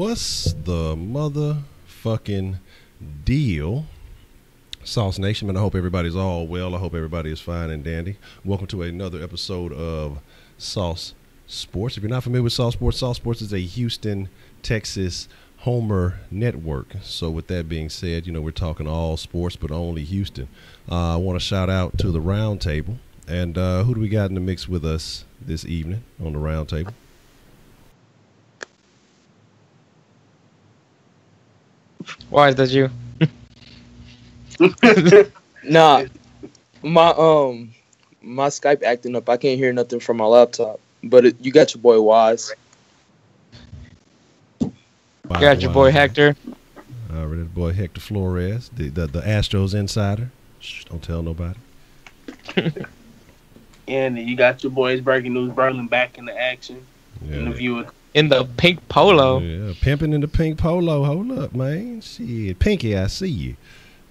What's the motherfucking deal, Sauce Nation? Man, I hope everybody's all well. I hope everybody is fine and dandy. Welcome to another episode of Sauce Sports. If you're not familiar with Sauce Sports is a Houston, Texas Homer network. So with that being said, you know, we're talking all sports, but only Houston. I want to shout out to the round table. And who do we got in the mix with us this evening on the round table? Why is that you? Nah, my Skype acting up. I can't hear nothing from my laptop. But you got your boy Wise. Got your boy Hector. All right, that boy Hector Flores, the Astros insider. Shh, don't tell nobody. And you got your boys Breaking News Berlin back in the action. Yeah. Interviewing. In the pink polo. Yeah, pimping in the pink polo. Hold up, man. Shit, Pinky, I see you.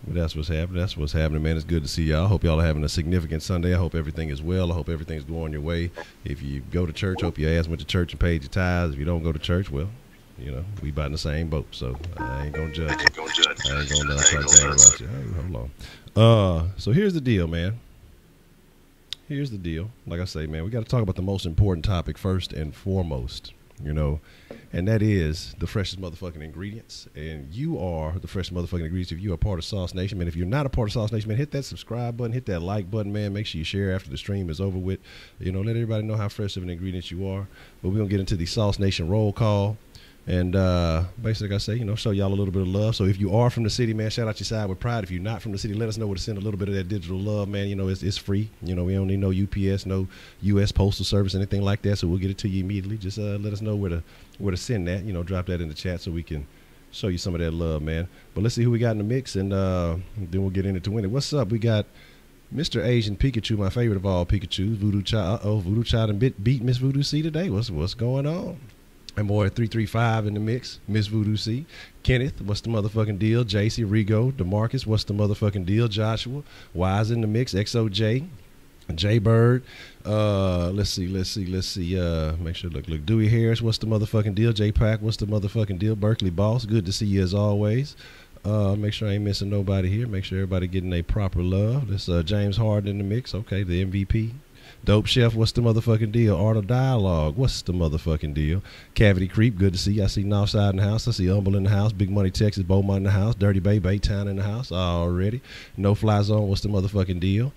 But that's what's happening. That's what's happening, man. It's good to see y'all. I hope y'all are having a significant Sunday. I hope everything is well. I hope everything's going your way. If you go to church, hope your ass went to church and paid your tithes. If you don't go to church, well, you know, we about in the same boat. So I ain't gonna judge you. I ain't gonna try to bad about you. Hey, hold on. So here's the deal, man. Here's the deal. Like I say, man, we got to talk about the most important topic first and foremost. You know, and that is the freshest motherfucking ingredients. And you are the freshest motherfucking ingredients if you are part of Sauce Nation. Man, if you're not a part of Sauce Nation, man, hit that subscribe button, hit that like button, man. Make sure you share after the stream is over with. You know, let everybody know how fresh of an ingredient you are. But we're going to get into the Sauce Nation roll call. And basically, like I say, you know, show y'all a little bit of love. So if you are from the city, man, shout out your side with pride. If you're not from the city, let us know where to send a little bit of that digital love, man. You know, it's free. You know, we don't need no UPS, no U.S. Postal Service, anything like that. So we'll get it to you immediately. Just let us know where to send that. You know, drop that in the chat so we can show you some of that love, man. But let's see who we got in the mix, and then we'll get into winning. What's up? We got Mr. Asian Pikachu, my favorite of all Pikachus, Voodoo Child. Voodoo Child and beat Miss Voodoo C today. What's going on? And boy, 335 in the mix. Miss Voodoo C. Kenneth, what's the motherfucking deal? JC, Rigo, DeMarcus, what's the motherfucking deal? Joshua, Wise in the mix. XOJ, J Bird. Let's see. Make sure look. Dewey Harris, what's the motherfucking deal? J Pack, what's the motherfucking deal? Berkeley Boss, good to see you as always. Make sure I ain't missing nobody here. Make sure everybody getting a proper love. This James Harden in the mix. Okay, the MVP. Dope Chef, what's the motherfucking deal? Art of Dialogue, what's the motherfucking deal? Cavity Creep, good to see you. I see Northside in the house. I see Humble in the house. Big Money Texas, Beaumont in the house. Dirty Bay, Baytown in the house already. No Fly Zone, what's the motherfucking deal?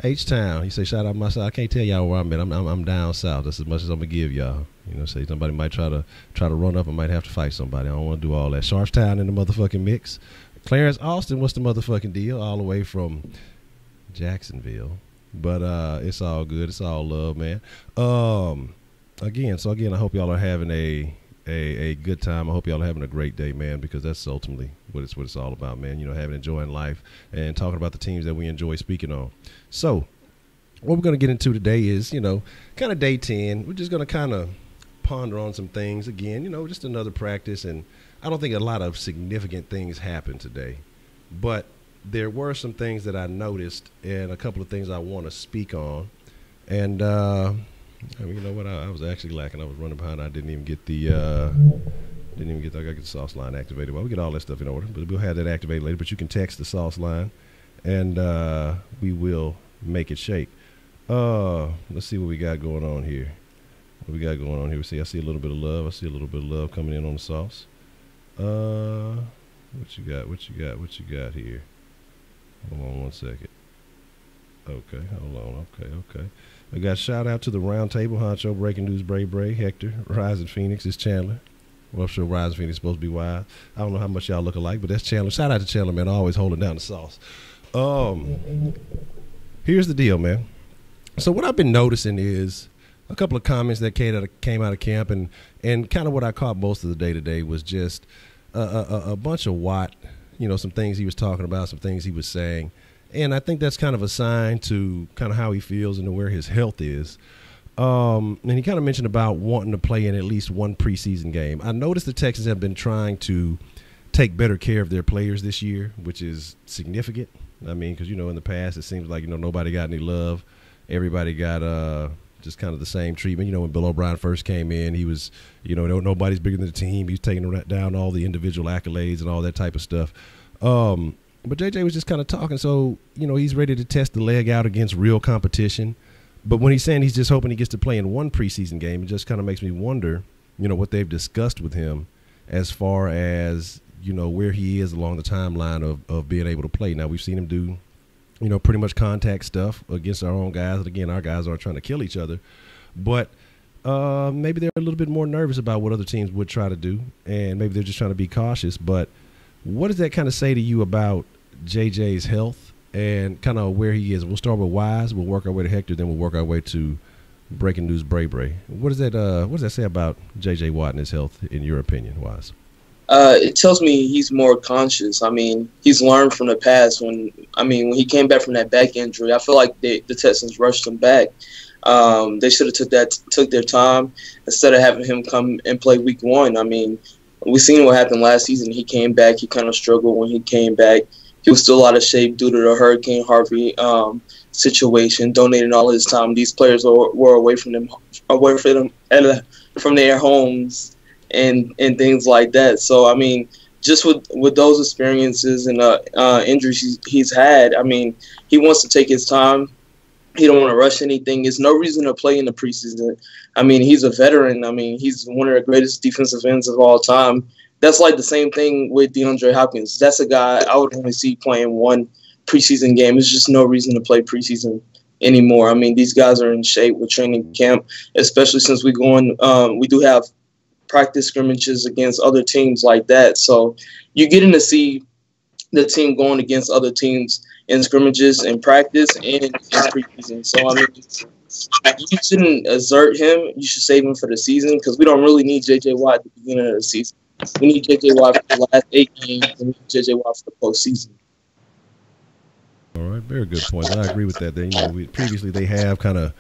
H-Town, he say shout out my side. I can't tell y'all where I'm at. I'm down south. That's as much as I'm gonna give y'all. You know, say somebody might try to run up and might have to fight somebody. I don't want to do all that. Sharpstown in the motherfucking mix. Clarence Austin, what's the motherfucking deal? All the way from Jacksonville. But it's all good. It's all love, man. Again, I hope y'all are having a good time. I hope y'all are having a great day, man, because that's ultimately what it's all about, man. You know, enjoying life and talking about the teams that we enjoy speaking on. So what we're going to get into today is, you know, kind of day 10. We're just going to kind of ponder on some things again, you know, just another practice. And I don't think a lot of significant things happened today, but there were some things that I noticed and a couple of things I want to speak on. And, I mean, you know what? I was actually lacking. I was running behind. I didn't even get the, I got to get the sauce line activated. Well, we get all that stuff in order, but we'll have that activated later. But you can text the sauce line and, we will make it shake. Let's see what we got going on here. I see a little bit of love. I see a little bit of love coming in on the sauce. What you got here? Hold on one second. Okay, hold on. Okay. I got shout out to the round table. Honcho, Breaking News, Bray, Hector, Rising Phoenix is Chandler. Well, I'm sure Rising Phoenix is supposed to be Wise. I don't know how much y'all look alike, but that's Chandler. Shout out to Chandler, man. Always holding down the sauce. Here's the deal, man. So what I've been noticing is a couple of comments that came out of camp, and kind of what I caught most of the day today was just a bunch of Watt. You know, some things he was talking about, some things he was saying. And I think that's kind of a sign to kind of how he feels and where his health is. And he kind of mentioned about wanting to play in at least one preseason game. I noticed the Texans have been trying to take better care of their players this year, which is significant. I mean, because, you know, in the past it seems like, you know, nobody got any love. Everybody got, just kind of the same treatment. You know, when Bill O'Brien first came in, he was, you know, nobody's bigger than the team. He was taking down all the individual accolades and all that type of stuff. But JJ was just kind of talking. So, you know, he's ready to test the leg out against real competition. But when he's saying he's just hoping he gets to play in one preseason game, it just kind of makes me wonder, you know, what they've discussed with him as far as, you know, where he is along the timeline of being able to play. Now, we've seen him do, you know, pretty much contact stuff against our own guys. And again, our guys aren't trying to kill each other. But maybe they're a little bit more nervous about what other teams would try to do. And maybe they're just trying to be cautious. But what does that kind of say to you about JJ's health and kind of where he is? We'll start with Wise. We'll work our way to Hector. Then we'll work our way to Breaking News Bray Bray. What does that say about JJ Watt and his health, in your opinion, Wise? It tells me he's more conscious. I mean, he's learned from the past. When he came back from that back injury, I feel like the Texans rushed him back. They should have took their time instead of having him come and play week 1. I mean, we seen what happened last season. He came back. He kind of struggled when he came back. He was still out of shape due to the Hurricane Harvey situation, donating all his time. These players were away from their homes and things like that. So, I mean, just with those experiences and injuries he's had, I mean, he wants to take his time. He don't want to rush anything. There's no reason to play in the preseason. I mean, he's a veteran. I mean, he's one of the greatest defensive ends of all time. That's like the same thing with DeAndre Hopkins. That's a guy I would only see playing one preseason game. There's just no reason to play preseason anymore. I mean, these guys are in shape with training camp, especially since we do have practice scrimmages against other teams like that. So you're getting to see the team going against other teams in scrimmages and practice and in preseason. So, I mean, you shouldn't exert him. You should save him for the season because we don't really need J.J. Watt at the beginning of the season. We need J.J. Watt for the last 8 games and we need J.J. Watt for the postseason. All right, very good point. I agree with that. Previously they have kind of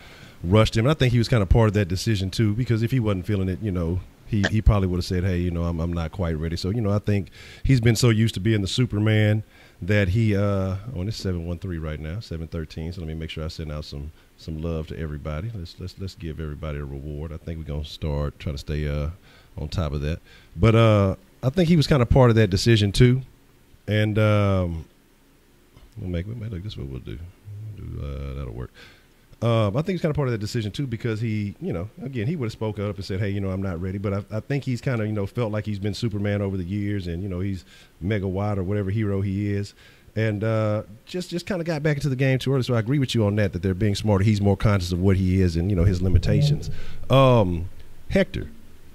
rushed him. I think he was kind of part of that decision too, because if he wasn't feeling it, you know, he probably would have said, hey, you know, I'm not quite ready. So, you know, I think he's been so used to being the Superman that he it's 7-1-3 right now, 7-13. So let me make sure I send out some love to everybody. Let's give everybody a reward. I think we're gonna start trying to stay on top of that. But I think he was kind of part of that decision too. And look, this is what we'll do. That'll work. I think he's kind of part of that decision too, because he, you know, again, he would have spoke up and said, hey, you know, I'm not ready. But I think he's kind of, you know, felt like he's been Superman over the years, and, you know, he's Mega Watt or whatever hero he is. And just kind of got back into the game too early. So I agree with you on that they're being smarter. He's more conscious of what he is and, you know, his limitations. Hector,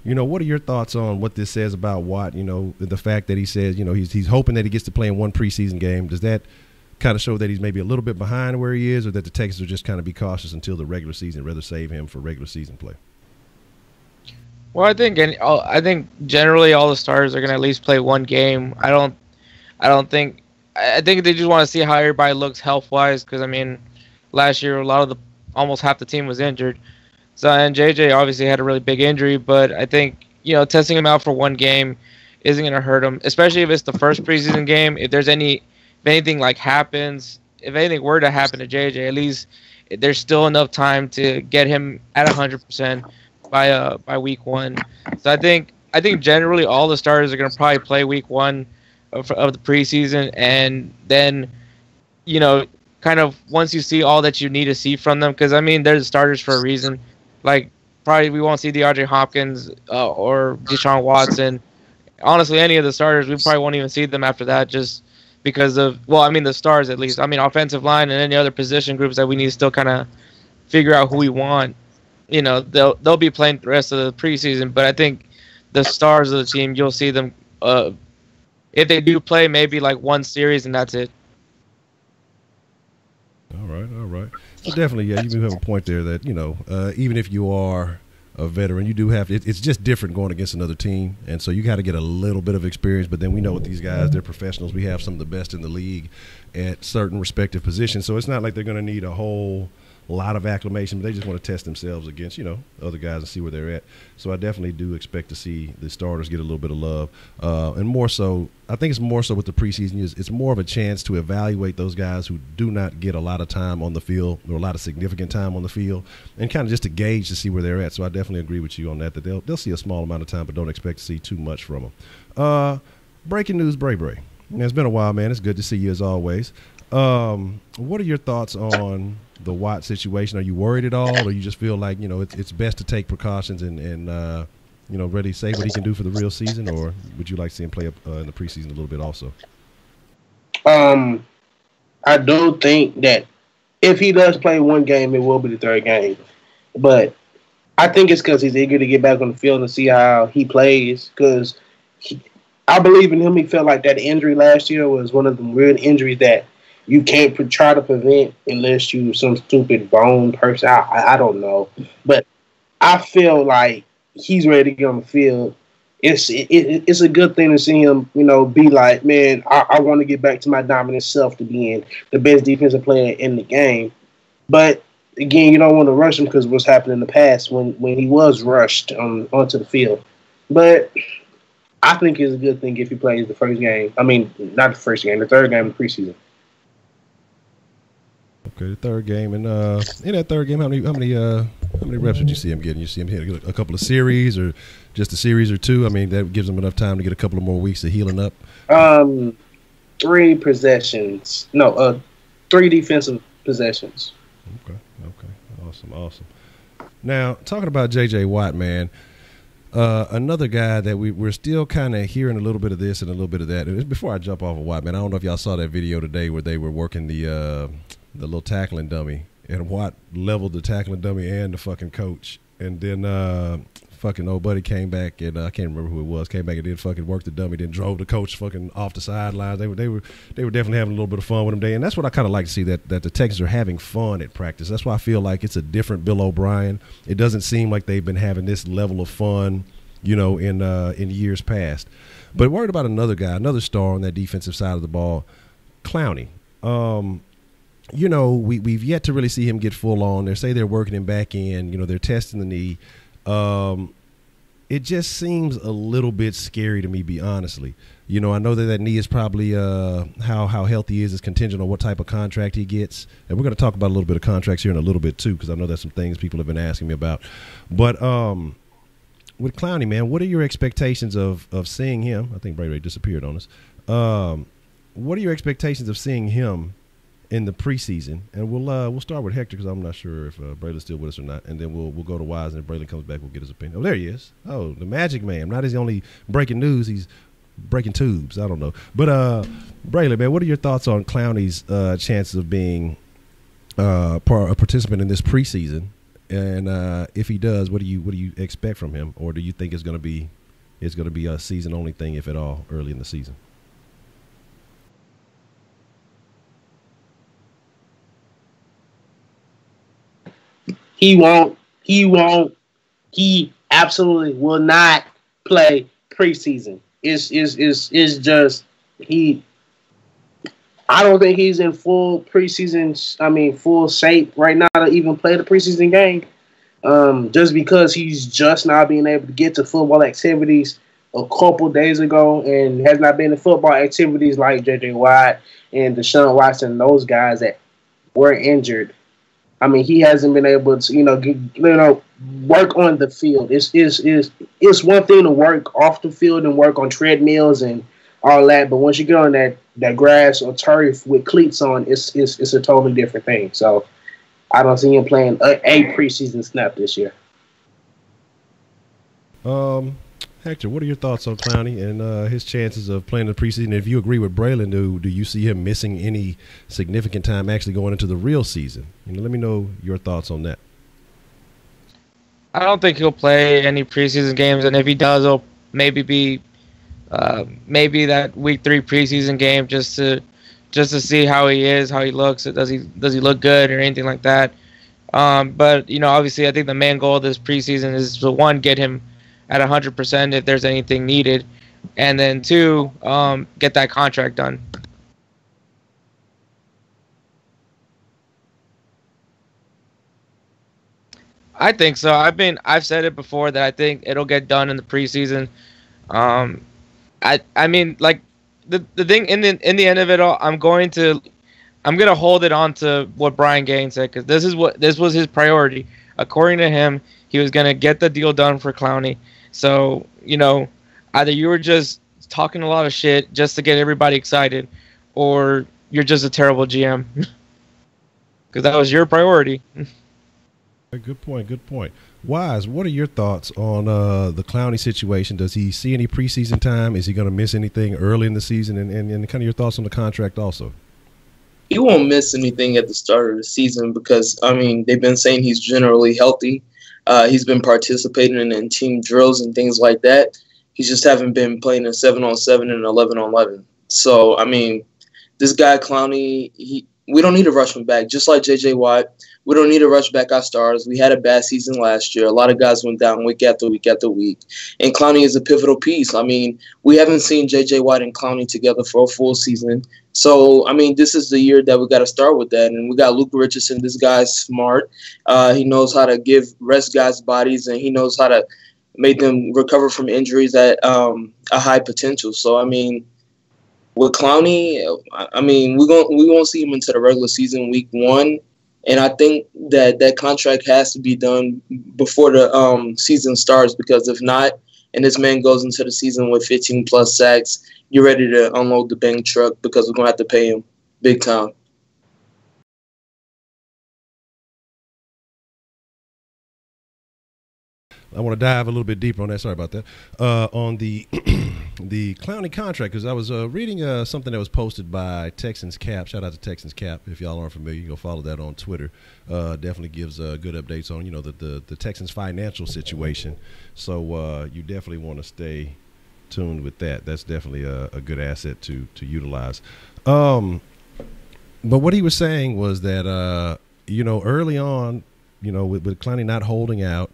you know, what are your thoughts on what this says about Watt? You know, the fact that he says, you know, he's hoping that he gets to play in one preseason game. Does that kind of show that he's maybe a little bit behind where he is, or that the Texans will just kind of be cautious until the regular season, rather save him for regular season play? Well, I think generally all the starters are going to at least play one game. I think they just want to see how everybody looks health-wise, because I mean, last year almost half the team was injured. So, and JJ obviously had a really big injury, but I think, you know, testing him out for one game isn't going to hurt him, especially if it's the first preseason game. If anything were to happen to JJ, at least there's still enough time to get him at 100% by week 1. So I think generally all the starters are going to probably play week 1 of the preseason, and then, you know, kind of once you see all that you need to see from them, because I mean they're the starters for a reason. Like, probably we won't see DeAndre Hopkins or Deshaun Watson. Honestly, any of the starters, we probably won't even see them after that, just because of, well, I mean, the stars at least. I mean, offensive line and any other position groups that we need to still kind of figure out who we want. You know, they'll be playing the rest of the preseason, but I think the stars of the team, you'll see them, if they do play, maybe like one series and that's it. All right. Well, definitely, yeah, you do have a point there that, you know, even if you are a veteran, you do have to, it's just different going against another team, and so you got to get a little bit of experience. But then we know with these guys, they're professionals. We have some of the best in the league at certain respective positions, so it's not like they're going to need a whole lot of acclimation, but they just want to test themselves against, other guys and see where they're at. So I definitely do expect to see the starters get a little bit of love. And more so, I think it's more so with the preseason, it's more of a chance to evaluate those guys who do not get a lot of time on the field or a lot of significant time on the field, and kind of just to gauge to see where they're at. So I definitely agree with you on that they'll see a small amount of time, but don't expect to see too much from them. Breaking news, Bray Bray. It's been a while, man. It's good to see you as always. What are your thoughts on the Watt situation? Are you worried at all, or you just feel like it's best to take precautions and really say what he can do for the real season, or would you like to see him play up in the preseason a little bit also? I do think that if he does play one game, it will be the third game, but I think it's because he's eager to get back on the field and see how he plays. Because I believe in him. He felt like that injury last year was one of the weird injuries that you can't try to prevent unless you some stupid bone person. I don't know, but I feel like he's ready to get on the field. It's a good thing to see him, be like, man, I want to get back to my dominant self to being the best defensive player in the game. But again, you don't want to rush him because what's happened in the past when he was rushed onto the field. But I think it's a good thing if he plays the first game. I mean, not the first game, the third game of the preseason. Okay, the third game, and in that third game, how many reps did you see him getting? You see him hit a couple of series, or just a series or two? I mean, that gives him enough time to get a couple of more weeks of healing up. 3 possessions. No, 3 defensive possessions. Okay, awesome. Now, talking about J.J. Watt, man. Another guy that we're still kind of hearing a little bit of this and a little bit of that. Before I jump off of Watt, man, I don't know if y'all saw that video today where they were working the little tackling dummy, and Watt leveled the tackling dummy and the fucking coach, and then fucking old buddy came back, and I can't remember who it was, came back and did fucking work the dummy, then drove the coach fucking off the sidelines. They were definitely having a little bit of fun with him today, and that's what I kind of like to see, that the Texans are having fun at practice. That's why I feel like it's a different Bill O'Brien. It doesn't seem like they've been having this level of fun, in years past. But worried about another guy, another star on that defensive side of the ball, Clowney. We've yet to really see him get full on. They say they're working him back in. They're testing the knee. It just seems a little bit scary to me, honestly. I know that knee is probably how healthy he is contingent on what type of contract he gets. And we're going to talk about a little bit of contracts here in a little bit, too, because I know there's some things people have been asking me about. But with Clowney, man, what are your expectations of seeing him? I think Ray disappeared on us. What are your expectations of seeing him in the preseason? And we'll start with Hector, because I'm not sure if Braylon's still with us or not, and then we'll go to Wise, and if Braylon comes back, we'll get his opinion. Oh, there he is. Oh, the Magic Man. Not his only breaking news, he's breaking tubes. I don't know. But Braylon, man, what are your thoughts on Clowney's chances of being a participant in this preseason? And if he does, what do you expect from him, or do you think it's going to be a season only thing, if at all, early in the season? He won't. He absolutely will not play preseason. It's just he. I don't think he's in full preseason. I mean, full shape right now to even play the preseason game. Just because he's just now being able to get to football activities a couple days ago, and has not been in football activities like J.J. Watt and Deshaun Watson, those guys that were injured. I mean, he hasn't been able to, work on the field. It's one thing to work off the field and work on treadmills and all that, but once you get on that grass or turf with cleats on, it's a totally different thing. So I don't see him playing a preseason snap this year. Hector, what are your thoughts on Clowney and his chances of playing the preseason? If you agree with Braylon, do you see him missing any significant time actually going into the real season? Let me know your thoughts on that. I don't think he'll play any preseason games, and if he does, it'll maybe be maybe that week 3 preseason game just to see how he is, how he looks. Does he look good or anything like that? But obviously, I think the main goal of this preseason is to, 1, get him at 100% if there's anything needed, and then 2, get that contract done. I think so. I've said it before that I think it'll get done in the preseason. I mean, like the thing in the end of it all, I'm gonna hold it on to what Brian Gaines said, because this was his priority. According to him, he was gonna get the deal done for Clowney. So either you were just talking a lot of shit just to get everybody excited, or you're just a terrible GM, because that was your priority. Good point. Good point. Wise, what are your thoughts on the Clowney situation? Does he see any preseason time? Is he going to miss anything early in the season? And kind of your thoughts on the contract also. He won't miss anything at the start of the season because, I mean, they've been saying he's generally healthy. He's been participating in team drills and things like that. He just haven't been playing in 7-on-7 and 11-on-11. So, I mean, this guy Clowney, we don't need to rush him back. Just like J.J. Watt, we don't need to rush back our stars. We had a bad season last year. A lot of guys went down week after week after week. And Clowney is a pivotal piece. I mean, we haven't seen J.J. Watt and Clowney together for a full season. So, I mean, this is the year that we got to start with that. And we got Luke Richardson. This guy's smart. He knows how to rest guys' bodies, and he knows how to make them recover from injuries at a high potential. So, I mean, with Clowney, I mean, we won't see him into the regular season week 1. And I think that contract has to be done before the season starts, because if not, and this man goes into the season with 15-plus sacks, you're ready to unload the bank truck, because we're going to have to pay him big time. I want to dive a little bit deeper on that. Sorry about that. On the the Clowney contract, because I was reading something that was posted by Texans Cap. Shout out to Texans Cap. If y'all aren't familiar, you go follow that on Twitter. Definitely gives good updates on the Texans financial situation. So you definitely want to stay tuned with that. That's definitely a good asset to utilize. But what he was saying was that early on, with Clowney not holding out,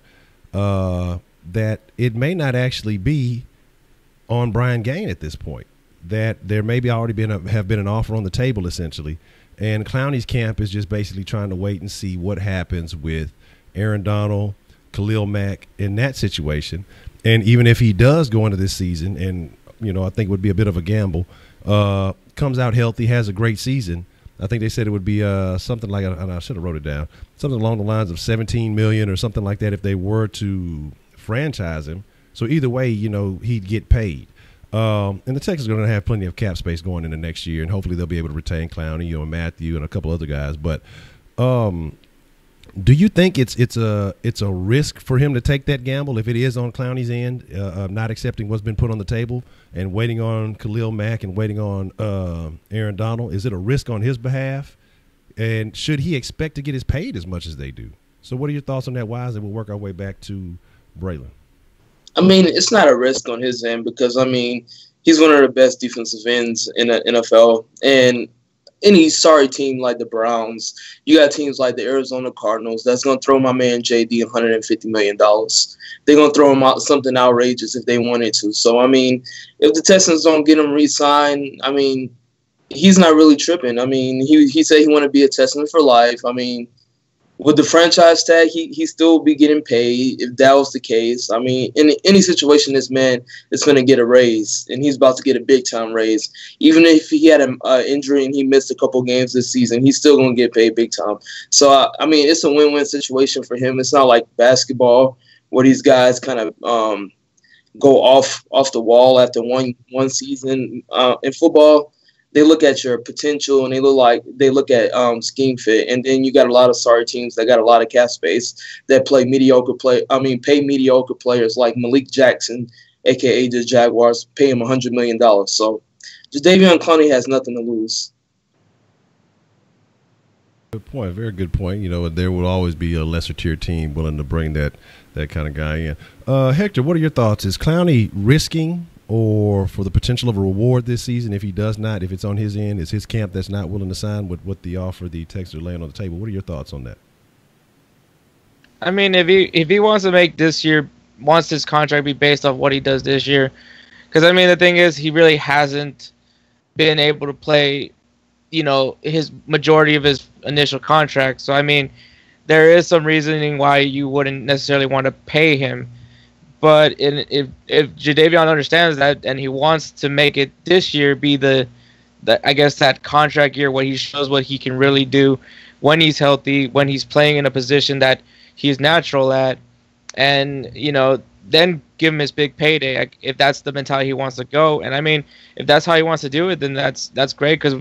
that it may not actually be on Brian Gaines at this point, that there maybe already have been an offer on the table essentially, and Clowney's camp is just basically trying to wait and see what happens with Aaron Donald, Khalil Mack in that situation. And even if he does go into this season, and I think it would be a bit of a gamble, comes out healthy, has a great season, I think they said it would be something like, and I should have wrote it down, something along the lines of $17 million or something like that if they were to franchise him. So either way, he'd get paid. And the Texans are going to have plenty of cap space going into next year, and hopefully they'll be able to retain Clowney, Matthew, and a couple other guys. But do you think it's a risk for him to take that gamble if it is on Clowney's end, not accepting what's been put on the table and waiting on Khalil Mack and waiting on Aaron Donald? Is it a risk on his behalf? And should he expect to get his paid as much as they do? So what are your thoughts on that, Wise? And we'll work our way back to Braylon. I mean, it's not a risk on his end because, I mean, he's one of the best defensive ends in the NFL. And any sorry team like the Browns, you got teams like the Arizona Cardinals that's going to throw my man JD $150 million. They're going to throw him out something outrageous if they wanted to. So, I mean, if the Texans don't get him re-signed, I mean, he's not really tripping. I mean, he said he want to be a Texan for life. I mean, with the franchise tag, he still be getting paid if that was the case. I mean, in any situation, this man is going to get a raise, and he's about to get a big-time raise. Even if he had an injury and he missed a couple games this season, he's still going to get paid big time. So, I mean, it's a win-win situation for him. It's not like basketball where these guys kind of go off the wall after one season. In football, they look at your potential and they look at scheme fit, and then you got a lot of sorry teams that got a lot of cap space that pay mediocre players like Malik Jackson, aka the Jaguars, pay him $100 million. So Jadeveon Clowney has nothing to lose. Good point. Very good point. There will always be a lesser tier team willing to bring that kind of guy in. Hector, what are your thoughts? Is Clowney risking or for the potential of a reward this season if he does not, if it's on his end? Is his camp that's not willing to sign with what the offer the Texans are laying on the table? What are your thoughts on that? I mean, if he wants to make this year, wants his contract be based off what he does this year, because I mean the thing is he really hasn't been able to play, his majority of his initial contract. So I mean, there is some reasoning why you wouldn't necessarily want to pay him. But if Jadeveon understands that and he wants to make it this year be the I guess that contract year where he shows what he can really do when he's healthy, when he's playing in a position that he's natural at, and then give him his big payday if that's the mentality he wants to go. And I mean, if that's how he wants to do it, then that's great, because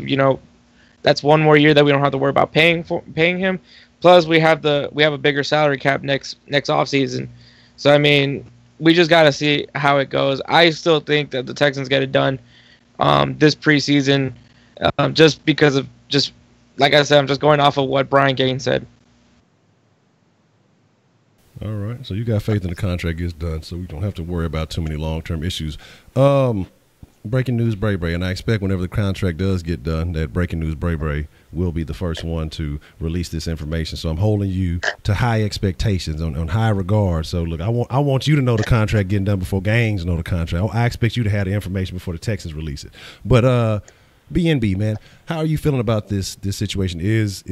that's one more year that we don't have to worry about paying him. Plus, we have a bigger salary cap next offseason. So I mean, we just got to see how it goes. I still think that the Texans get it done this preseason, just because of like I said, I'm just going off of what Brian Gaines said. All right, so you got faith in the contract gets done, so we don't have to worry about too many long-term issues. Breaking news, Bray, and I expect whenever the contract does get done, that breaking news, Bray will be the first one to release this information. So I'm holding you to high expectations, on high regard. So look, I want you to know the contract getting done before Gaines know the contract. I expect you to have the information before the Texans release it. But BNB, man, how are you feeling about this situation? Is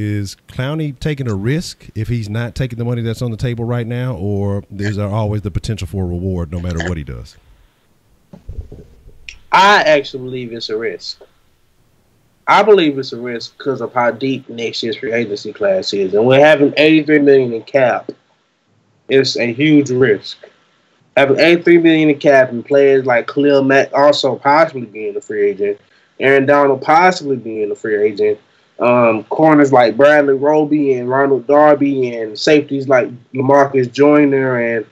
Clowney taking a risk if he's not taking the money that's on the table right now, or is there always the potential for a reward no matter what he does? I actually believe it's a risk. I believe it's a risk because of how deep next year's free agency class is, and we're having $83 million in cap. It's a huge risk. Having $83 million in cap and players like Khalil Mack also possibly being a free agent, Aaron Donald possibly being a free agent, corners like Bradley Roby and Ronald Darby, and safeties like LaMarcus Joyner, and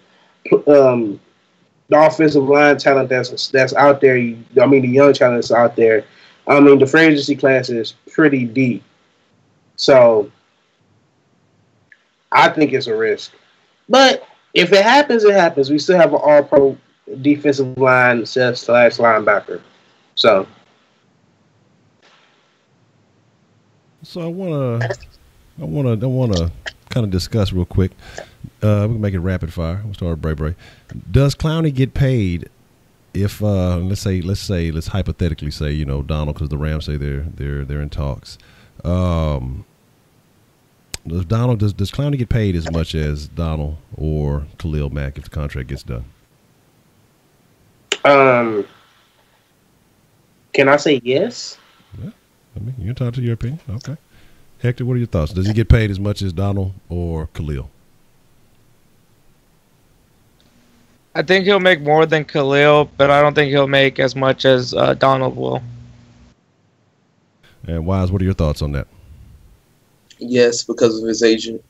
the offensive line talent that's out there. I mean, the young talent that's out there. I mean, the free agency class is pretty deep. So I think it's a risk. But if it happens, it happens. We still have an all-pro defensive line / linebacker. So I wanna kind of discuss real quick. We can make it rapid fire. We'll start with Bray. Does Clowney get paid if let's hypothetically say Donald, because the Rams say they're in talks. Does Clowney get paid as much as Donald or Khalil Mack if the contract gets done? Can I say yes? Yeah, I mean, you're entitled to your opinion. Okay, Hector, what are your thoughts? Does he get paid as much as Donald or Khalil? I think he'll make more than Khalil, but I don't think he'll make as much as Donald will. And Wise, what are your thoughts on that? Yes, because of his agent.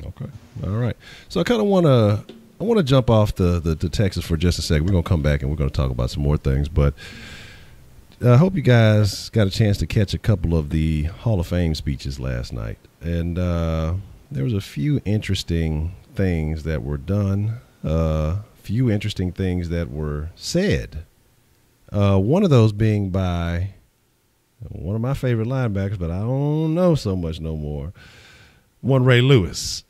Okay, all right. So I kind of want to jump off the Texas for just a second. We're gonna come back and we're gonna talk about some more things, but I hope you guys got a chance to catch a couple of the Hall of Fame speeches last night, and there was a few interesting things that were done. Few interesting things that were said. One of those being by one of my favorite linebackers, but I don't know so much no more. One Ray Lewis.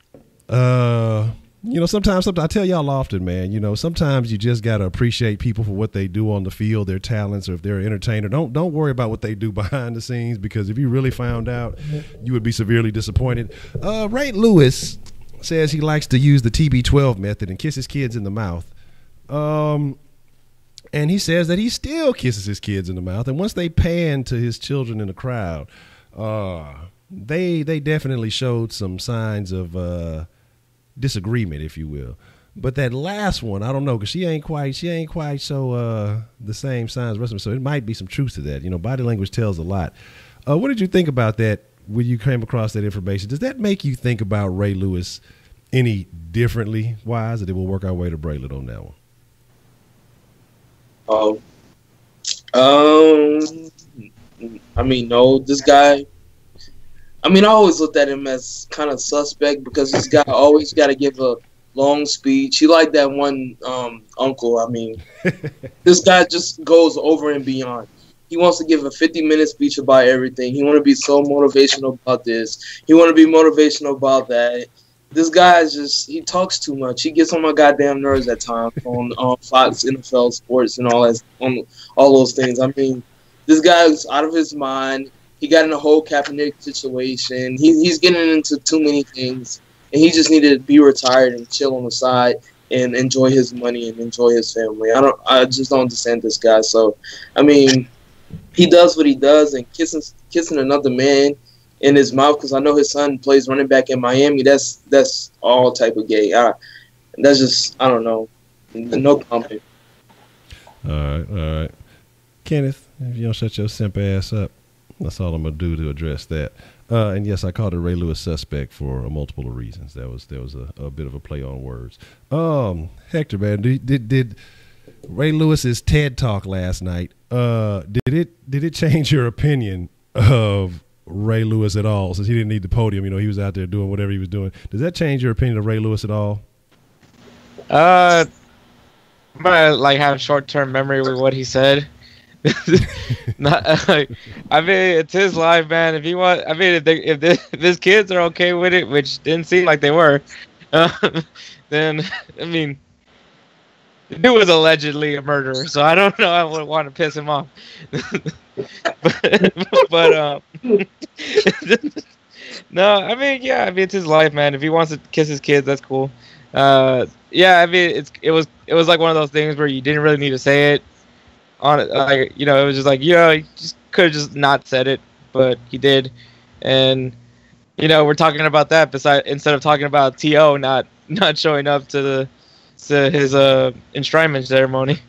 Sometimes I tell y'all often, man, sometimes you just got to appreciate people for what they do on the field, their talents, or if they're an entertainer. Don't worry about what they do behind the scenes, because if you really found out, you would be severely disappointed. Ray Lewis says he likes to use the TB12 method and kiss his kids in the mouth. And he says that he still kisses his kids in the mouth. And once they pan to his children in the crowd, they definitely showed some signs of disagreement, if you will. But that last one, I don't know, because she ain't quite so the same signs as the rest of them. So it might be some truth to that. Body language tells a lot. What did you think about that when you came across that information? Does that make you think about Ray Lewis any differently, Wise, that it will work our way to Braylon on that one? I mean, no, this guy, I always looked at him as kind of suspect, because this guy always got to give a long speech. He like that one uncle. This guy just goes over and beyond. He wants to give a 50-minute speech about everything. He want to be so motivational about this. He want to be motivational about that. This guy is he talks too much. He gets on my goddamn nerves at times on Fox NFL Sports and all those things. This guy is out of his mind. He got in a whole Kaepernick situation. He's getting into too many things. and he just needed to be retired and chill on the side and enjoy his money and enjoy his family. I just don't understand this guy. So, I mean, he does what he does, and kissing another man in his mouth because I know his son plays running back in Miami. That's all type of gay. That's just, I don't know. No comment. All right. Kenneth, if you don't shut your simp ass up, that's all I'm gonna do to address that. And yes, I called it Ray Lewis suspect for multiple reasons. There was a bit of a play on words. Hector, man, did Ray Lewis's TED Talk last night? Did it change your opinion of Ray Lewis at all? Since he didn't need the podium, he was out there doing whatever he was doing. Does that change your opinion of Ray Lewis at all? I might have short-term memory with what he said. I mean, it's his life, man. If he want, I mean, if his kids are okay with it, which didn't seem like they were, then I mean, the dude was allegedly a murderer, so I don't know. I would want to piss him off, but no, I mean, yeah, I mean, it's his life, man. If he wants to kiss his kids, that's cool. Yeah, I mean, it was like one of those things where you didn't really need to say it. On it, like, it was just like, he just could have just not said it, but he did, and we're talking about that instead of talking about T.O. not showing up to his enshrinement ceremony.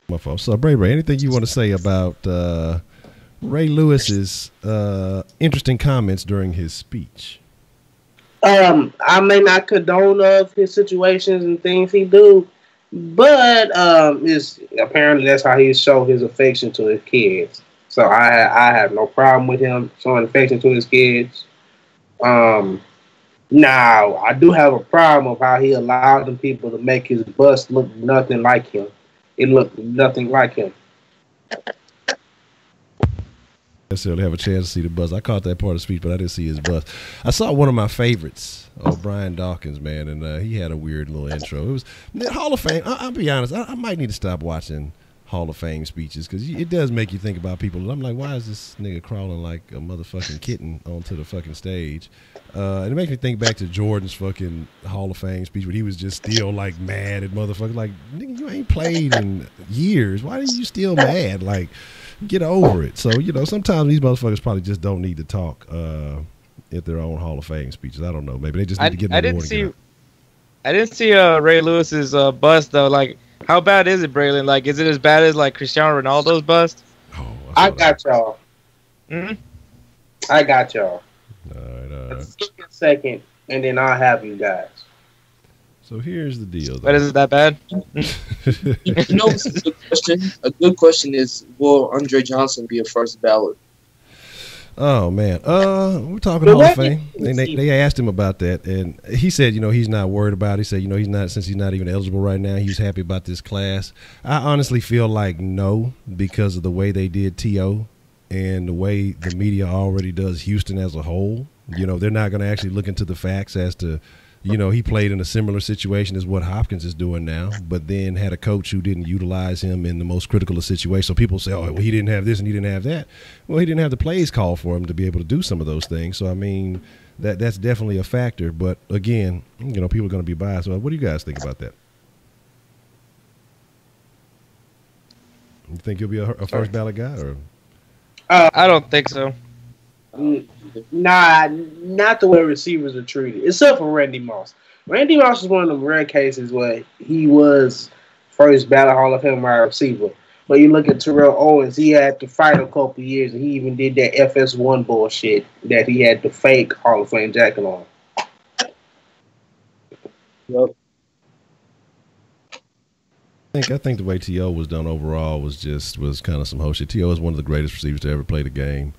My fault. So, Ray, anything you want to say about Ray Lewis's interesting comments during his speech? I may not condone of his situations and things he do, but apparently that's how he showed his affection to his kids. So I have no problem with him showing affection to his kids. Now I do have a problem of how he allowed them people to make his bust look nothing like him. It looked nothing like him. Necessarily have a chance to see the bus. I caught that part of the speech, but I didn't see his bus. I saw one of my favorites, Brian Dawkins, man, and he had a weird little intro. It was Hall of Fame. I'll be honest, I might need to stop watching Hall of Fame speeches because it does make you think about people. I'm like, why is this nigga crawling like a motherfucking kitten onto the fucking stage? And it makes me think back to Jordan's fucking Hall of Fame speech where he was just still like mad at motherfuckers. Like, nigga, you ain't played in years. Why are you still mad? Like, get over it. So, sometimes these motherfuckers probably just don't need to talk at their own Hall of Fame speeches. I don't know. Maybe they just need to get in the morning. I didn't see Ray Lewis's bust, though. Like, how bad is it, Braylon? Like, is it as bad as, like, Cristiano Ronaldo's bust? Oh, I got y'all. Mm-hmm. I got y'all. All right. Second, and then I'll have you guys. So here's the deal. But is it that bad? A good question is, will Andre Johnson be a first ballot? Oh man, we're talking Hall of Fame. They asked him about that, and he said, he's not worried about it. He said, he's not, since he's not even eligible right now. He's happy about this class. I honestly feel like no, because of the way they did T.O. and the way the media already does Houston as a whole. They're not going to actually look into the facts as to. He played in a similar situation as what Hopkins is doing now, but then had a coach who didn't utilize him in the most critical of situations. So people say, well, he didn't have this and he didn't have that. Well, he didn't have the plays called for him to be able to do some of those things. So, I mean, that's definitely a factor. But, again, people are going to be biased. Well, what do you guys think about that? You think he'll be a first ballot guy? Or? I don't think so. Nah, not the way receivers are treated, except for Randy Moss. Randy Moss is one of the rare cases where he was first ballot Hall of Fame wide receiver. But you look at Terrell Owens, he had to fight a couple years, and he even did that FS1 bullshit that he had to fake Hall of Fame jacket on. Yep. I think the way T.O. was done overall was kind of some whole shit. T.O. is one of the greatest receivers to ever play the game.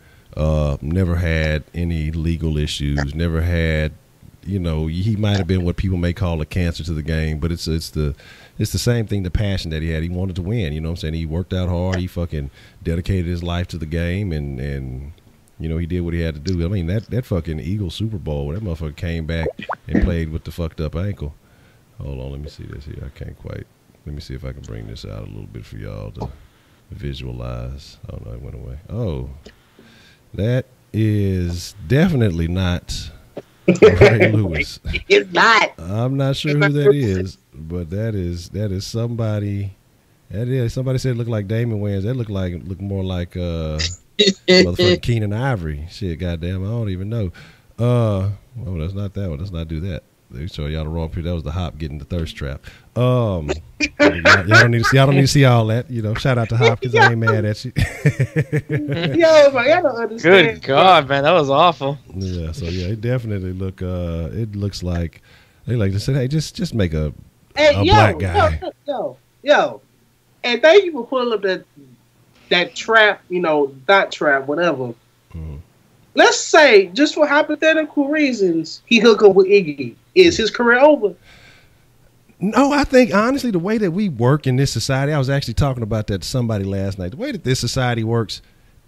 Never had any legal issues. Never had, he might have been what people may call a cancer to the game, but it's the same thing. The passion that he had, he wanted to win. You know what I'm saying? He worked out hard. He fucking dedicated his life to the game, and he did what he had to do. I mean, that fucking Eagles Super Bowl, that motherfucker came back and played with the fucked up ankle. Hold on, let me see this here. I can't quite. Let me see if I can bring this out a little bit for y'all to visualize. Oh no, it went away. Oh. That is definitely not Ray Lewis. It's not. I'm not sure who that is, but that is somebody. That is somebody said it looked like Damon Wayans. That look more like motherfucking Keenan Ivory. Shit, goddamn, I don't even know. Oh, that's not that one. Let's not do that. They show y'all the wrong people. That was the Hop getting the thirst trap. Y'all don't need to see. I don't need to see all that. You know, shout out to Hopkins. I ain't mad at you. Yo, man, I don't understand. Good God, man, that was awful. Yeah. So yeah, it definitely look. It looks like they like to say, hey, just make a black guy. Yo. And thank you for pulling up that trap. You know, that trap, whatever. Let's say, just for hypothetical reasons, he hook up with Iggy. Is his career over? No, I think, honestly, the way that we work in this society, I was actually talking about that to somebody last night. The way that this society works,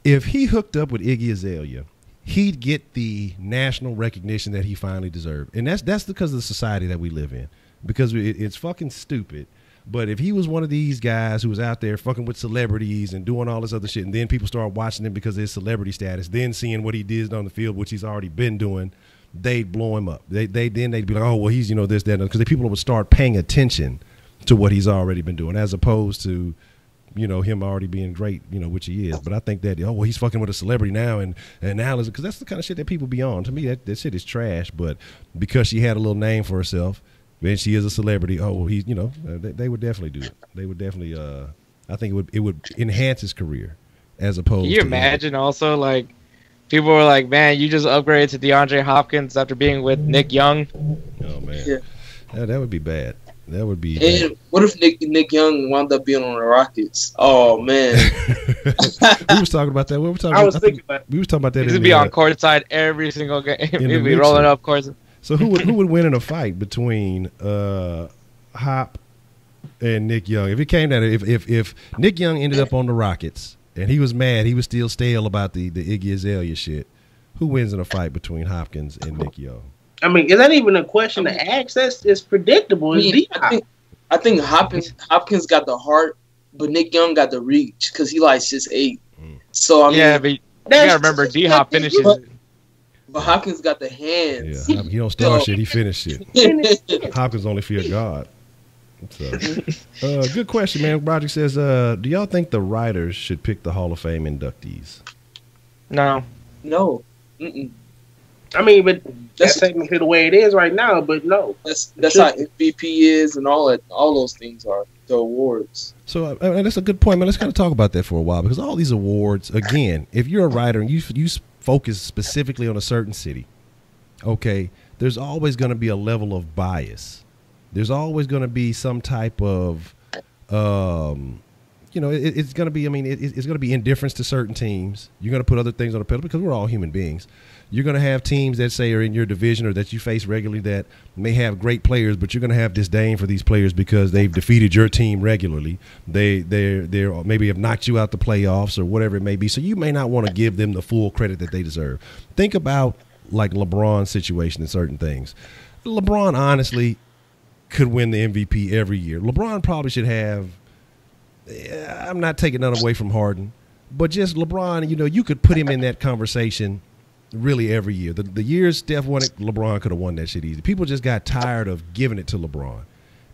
if he hooked up with Iggy Azalea, he'd get the national recognition that he finally deserved. And that's because of the society that we live in. Because it's fucking stupid. But if he was one of these guys who was out there fucking with celebrities and doing all this other shit, and then people start watching him because of his celebrity status, then seeing what he did on the field, which he's already been doing, they'd blow him up. They'd be like, oh, well, he's, this, that, because the people would start paying attention to what he's already been doing, as opposed to, him already being great, which he is. But I think that, he's fucking with a celebrity now, and now, because that's the kind of shit that people be on. To me, that shit is trash. But because she had a little name for herself, and she is a celebrity. Oh, well, he's, they would definitely do it. They would definitely, I think it would enhance his career, as opposed to. Can you imagine also, like, people were like, man, you just upgraded to DeAndre Hopkins after being with Nick Young? Oh, man. Yeah. That would be bad. That would be And what if Nick Young wound up being on the Rockets? Oh, man. We was talking about that. We were talking about that. He's gonna be on courtside every single game. He'd be rolling up courts. So who would win in a fight between Hop and Nick Young? If it came down to if Nick Young ended up on the Rockets and he was mad, he was still stale about the Iggy Azalea shit, who wins in a fight between Hopkins and Nick Young? I mean, is that even a question to ask? It's predictable. I think Hopkins got the heart, but Nick Young got the reach because he like 6'8". So I mean, but you gotta remember D-Hop finishes. But Hopkins got the hands. Yeah, he don't start shit. He finish shit. Hopkins only fear God. So, good question, man. Roger says, do y'all think the writers should pick the Hall of Fame inductees? No. Mm-mm. I mean, but that's technically the way it is right now. But no, that's how MVP is, and all those things are the awards. So that's a good point, man. Let's kind of talk about that for a while, because all these awards, again, if you're a writer and you focus specifically on a certain city, okay, there's always going to be a level of bias. There's always going to be some type of, it's going to be, it's going to be indifference to certain teams. You're going to put other things on the pedal because we're all human beings. You're going to have teams that say are in your division or that you face regularly that may have great players, but you're going to have disdain for these players because they've defeated your team regularly. They maybe have knocked you out the playoffs or whatever it may be. So you may not want to give them the full credit that they deserve. Think about like LeBron's situation in certain things. LeBron honestly could win the MVP every year. LeBron probably should have. I'm not taking none away from Harden, but just LeBron. You could put him in that conversation. Really every year. The years Steph won it, LeBron could have won that shit easy. People just got tired of giving it to LeBron.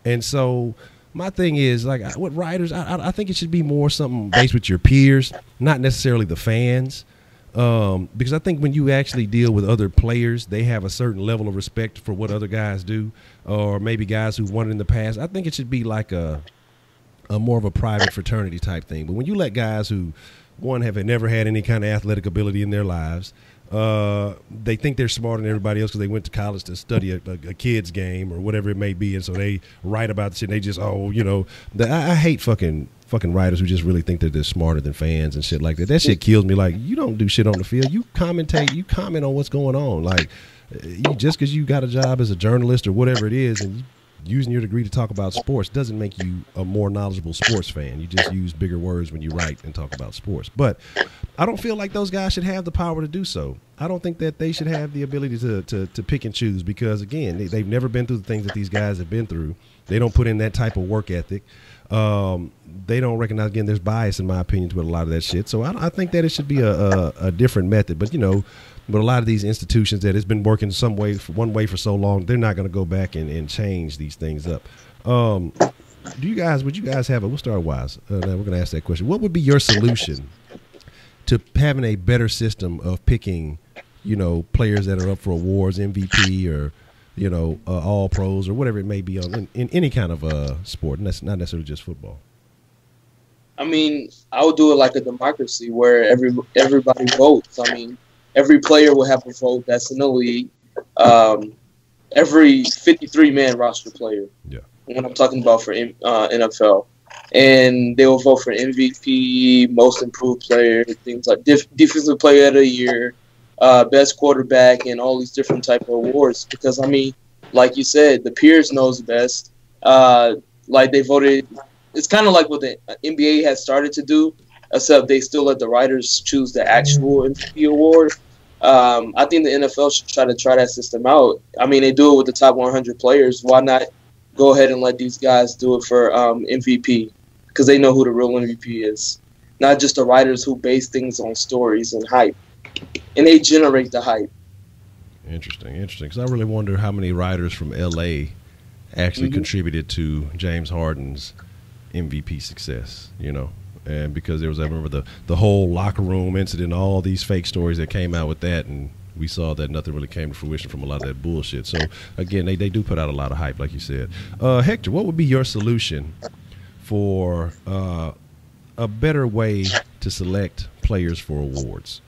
And so my thing is, like, what writers, I think it should be more something based with your peers, not necessarily the fans. Because I think when you actually deal with other players, they have a certain level of respect for what other guys do, or maybe guys who've won it in the past. I think it should be like a more of a private fraternity type thing. But when you let guys who, one, have never had any kind of athletic ability in their lives, they think they're smarter than everybody else because they went to college to study a kid's game or whatever it may be, and so they write about the shit and they just I hate fucking writers who just really think that they're smarter than fans and shit like that. That shit kills me. Like, you don't do shit on the field, you comment on what's going on. Like, just because you got a job as a journalist or whatever it is and using your degree to talk about sports doesn't make you a more knowledgeable sports fan. You just use bigger words when you write and talk about sports. But I don't feel like those guys should have the power to do so. I don't think that they should have the ability to pick and choose because, again, they've never been through the things that these guys have been through. They don't put in that type of work ethic. They don't recognize, again, there's bias in my opinion with a lot of that shit. So I think that it should be a different method. But, but a lot of these institutions that it's been working one way for so long, they're not going to go back and change these things up. Would you guys have we'll start Wise. Now we're going to ask that question. What would be your solution to having a better system of picking, players that are up for awards, MVP or, all pros or whatever it may be in any kind of sport, and that's not necessarily just football? I mean, I would do it like a democracy where everybody votes. I mean, every player will have a vote that's in the league. Every 53-man roster player. Yeah. When I'm talking about for NFL. And they will vote for MVP, most improved player, things like defensive player of the year, best quarterback, and all these different type of awards. Because, I mean, like you said, the peers knows best. Like they voted – it's kind of like what the NBA has started to do, except they still let the writers choose the actual MVP award. I think the NFL should try that system out. I mean, they do it with the top 100 players. Why not go ahead and let these guys do it for MVP? Because they know who the real MVP is, not just the writers who base things on stories and hype, and they generate the hype. Interesting. Because I really wonder how many writers from LA actually contributed to James Harden's MVP success. And because I remember the whole locker room incident, all these fake stories that came out with that, and we saw that nothing really came to fruition from a lot of that bullshit. So, again, they do put out a lot of hype, like you said. Hector, what would be your solution for a better way to select players for awards?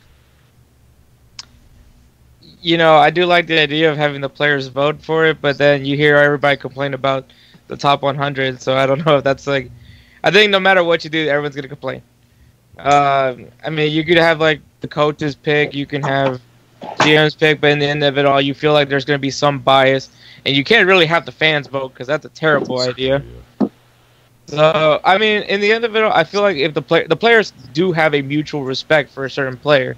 I do like the idea of having the players vote for it, but then you hear everybody complain about the top 100, so I don't know if that's like... I think no matter what you do, everyone's going to complain. I mean, you could have, like, the coach's pick, you can have GM's pick, but in the end of it all, you feel like there's going to be some bias, and you can't really have the fans vote because that's a terrible idea. So, I mean, in the end of it all, I feel like if the players do have a mutual respect for a certain player,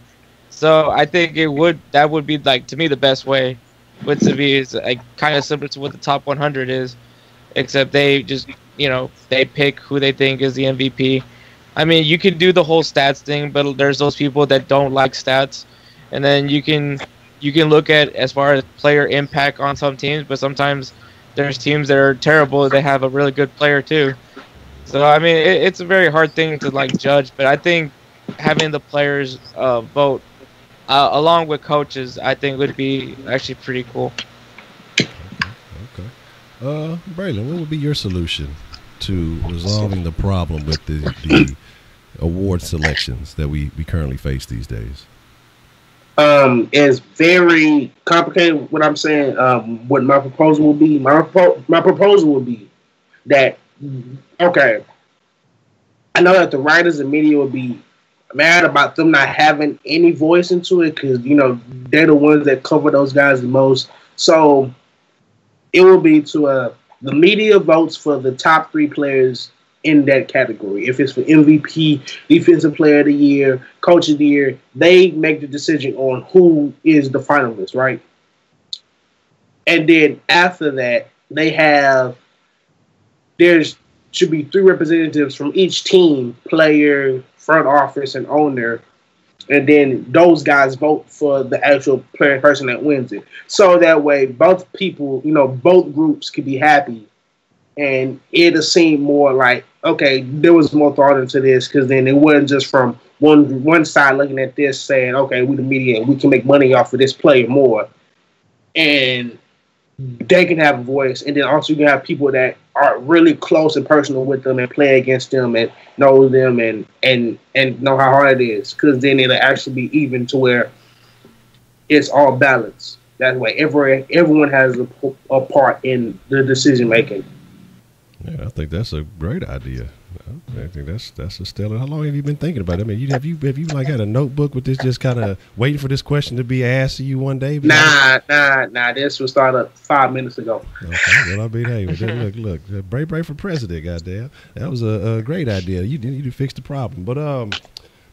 so I think that would be, like, to me, the best way would to be is like kind of similar to what the top 100 is, except they just they pick who they think is the MVP. I mean, you can do the whole stats thing, but there's those people that don't like stats, and then you can look at as far as player impact on some teams, but sometimes there's teams that are terrible. They have a really good player too. So I mean, it's a very hard thing to like judge, but I think having the players vote along with coaches, I think would be actually pretty cool. Okay. Braylon, what would be your solution to resolving the problem with the award selections that we currently face these days? It's very complicated. What I'm saying, what my proposal will be. My proposal will be that, okay, I know that the writers and media will be mad about them not having any voice into it because, they're the ones that cover those guys the most. So it will be to the media votes for the top 3 players in that category. If it's for MVP, Defensive Player of the Year, Coach of the Year, they make the decision on who is the finalist, right? And then after that, there should be 3 representatives from each team, player, front office, and owner, and then those guys vote for the actual person that wins it. So that way, both people, both groups could be happy, and it'll seem more like, okay, there was more thought into this, because then it wasn't just from one side looking at this saying, okay, we the media, we can make money off of this player more, and they can have a voice, and then also you can have people that are really close and personal with them and play against them and know them and know how hard it is, because then it'll actually be even to where it's all balanced. That way, everyone has a part in the decision making. Yeah, I think that's a great idea. I think that's a stellar. How long have you been thinking about it? I mean, have you like had a notebook with this, just kind of waiting for this question to be asked to you one day? Nah. This was started 5 minutes ago. Okay, well, I mean, hey, look, Bray for president, goddamn. That was a great idea. You fixed the problem. But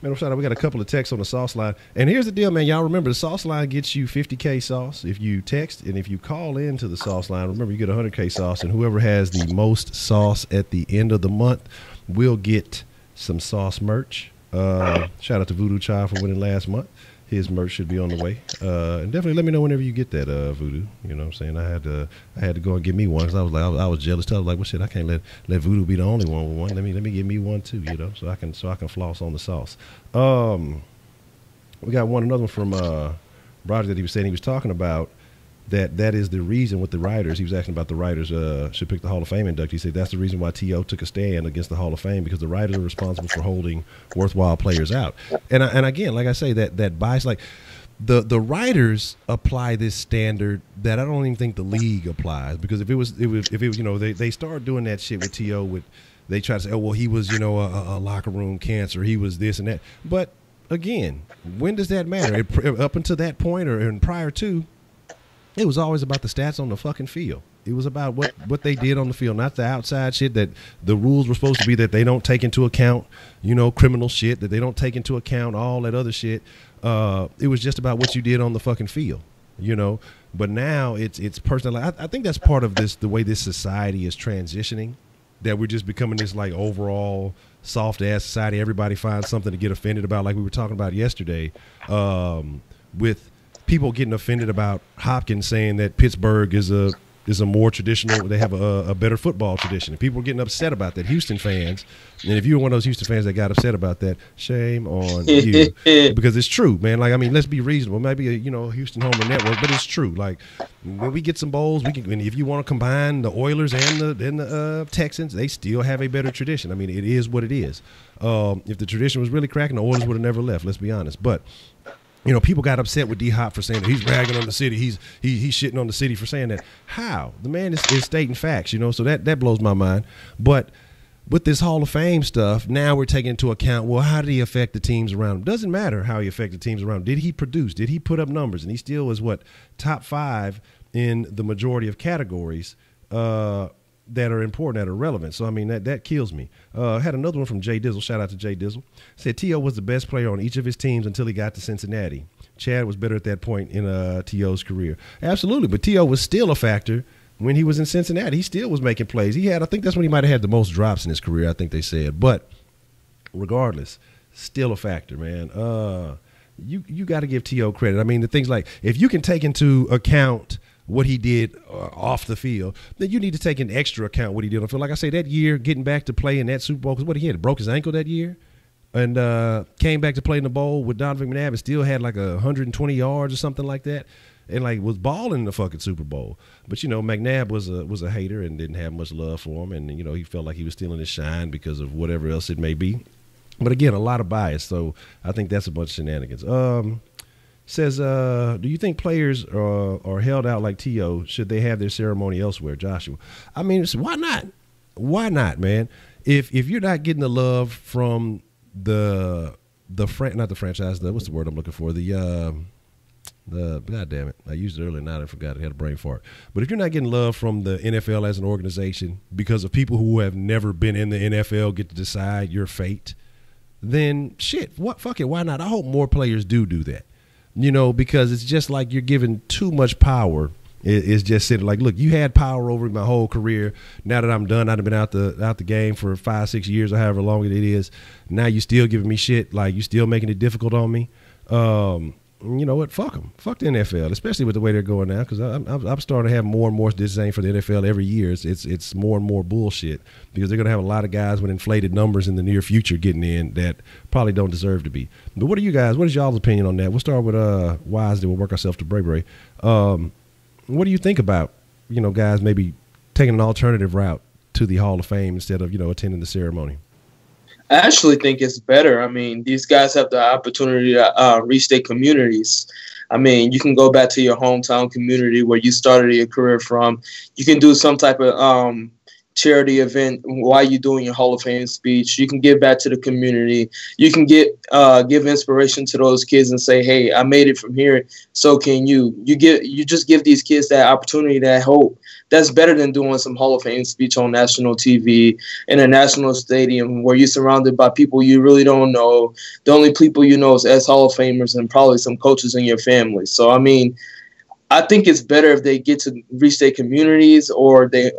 man, Man, shout out. We got a couple of texts on the sauce line. And here's the deal, man. Y'all remember the sauce line gets you 50K sauce if you text. And if you call into the sauce line, remember you get 100K sauce. And whoever has the most sauce at the end of the month will get some sauce merch. Shout out to Voodoo Child for winning last month. His merch should be on the way. And definitely let me know whenever you get that, Voodoo. You know what I'm saying? I had to go and get me one because I was jealous. I was like, well, shit, I can't let Voodoo be the only one with one. Let me get me one too, you know, so I can floss on the sauce. We got another one from Roger that he was saying he was talking about that is the reason with the writers. He was asking about the writers should pick the Hall of Fame inductee. He said that's the reason why T.O. took a stand against the Hall of Fame, because the writers are responsible for holding worthwhile players out. And again, like I say, that bias, like the writers apply this standard that I don't even think the league applies, because if it was you know, they started doing that shit with T.O. They try to say, oh well, he was, you know, a locker room cancer, he was this and that. But again, when does that matter? Up until that point and prior to, it was always about the stats on the fucking field. It was about what they did on the field, not the outside shit that the rules were supposed to be that they don't take into account, you know, criminal shit, that they don't take into account all that other shit. It was just about what you did on the fucking field, you know. But now it's personal. I think that's part of the way this society is transitioning, that we're just becoming this like overall soft-ass society. Everybody finds something to get offended about, like we were talking about yesterday with people getting offended about Hopkins saying that Pittsburgh is a more traditional, they have a better football tradition. And people are getting upset about that, Houston fans. And if you were one of those Houston fans that got upset about that, shame on you. Because it's true, man. Like, I mean, let's be reasonable. Maybe a Houston Homer network, but it's true. Like, when we get some bowls, and if you want to combine the Oilers and the Texans, they still have a better tradition. I mean, it is what it is. If the tradition was really cracking, the Oilers would have never left, let's be honest. But you know, people got upset with D-Hop for saying that he's ragging on the city. He's shitting on the city for saying that. How? The man is stating facts, you know, so that blows my mind. But with this Hall of Fame stuff, now we're taking into account, well, how did he affect the teams around him? Doesn't matter how he affected teams around him. Did he produce? Did he put up numbers? And he still was, top 5 in the majority of categories that are important, that are relevant. So, I mean, that kills me. Had another one from Jay Dizzle. Shout out to Jay Dizzle. Said T.O. was the best player on each of his teams until he got to Cincinnati. Chad was better at that point in T.O.'s career. Absolutely, but T.O. was still a factor when he was in Cincinnati. He still was making plays. I think that's when he might have had the most drops in his career, I think they said. But regardless, still a factor, man. You got to give T.O. credit. I mean, the things like, if you can take into account what he did off the field, then you need to take into extra account what he did on the field. Like I say, that year, getting back to play in that Super Bowl, because what he had, broke his ankle that year, and came back to play in the bowl with Donovan McNabb and still had like 120 yards or something like that, and like was balling in the fucking Super Bowl. But you know, McNabb was a hater and didn't have much love for him, and you know, he felt like he was stealing his shine because of whatever else it may be. But again, a lot of bias, so I think that's a bunch of shenanigans. Says, do you think players are held out like T.O.? Should they have their ceremony elsewhere, Joshua? I mean, why not? Why not, man? If you're not getting the love from not the franchise, what's the word I'm looking for? God damn it, I used it earlier, now I forgot. I had a brain fart. But if you're not getting love from the NFL as an organization because of people who have never been in the NFL get to decide your fate, then shit, fuck it, why not? I hope more players do that. You know, because it's just like you're giving too much power. It's just sitting like, look, you had power over me my whole career. Now that I'm done, I've been out the game for 5-6 years or however long it is. Now you still giving me shit, like you still making it difficult on me. You know what? Fuck them. Fuck the NFL, especially with the way they're going now. Because I'm starting to have more and more disdain for the NFL every year. It's more and more bullshit, because they're going to have a lot of guys with inflated numbers in the near future getting in that probably don't deserve to be. But what are you guys? What is y'all's opinion on that? We'll start with Wise. Then we'll work ourselves to Bray. What do you think about, you know, guys maybe taking an alternative route to the Hall of Fame instead of, you know, attending the ceremony? I actually think it's better. I mean, these guys have the opportunity to reach their communities. I mean, you can go back to your hometown community where you started your career from. You can do some type of charity event while you're doing your Hall of Fame speech. You can give back to the community. You can give inspiration to those kids and say, hey, I made it from here, so can you. You just give these kids that opportunity, that hope. That's better than doing some Hall of Fame speech on national TV in a national stadium where you're surrounded by people you really don't know. The only people you know is as Hall of Famers and probably some coaches in your family. So, I mean, I think it's better if they get to reach their communities or they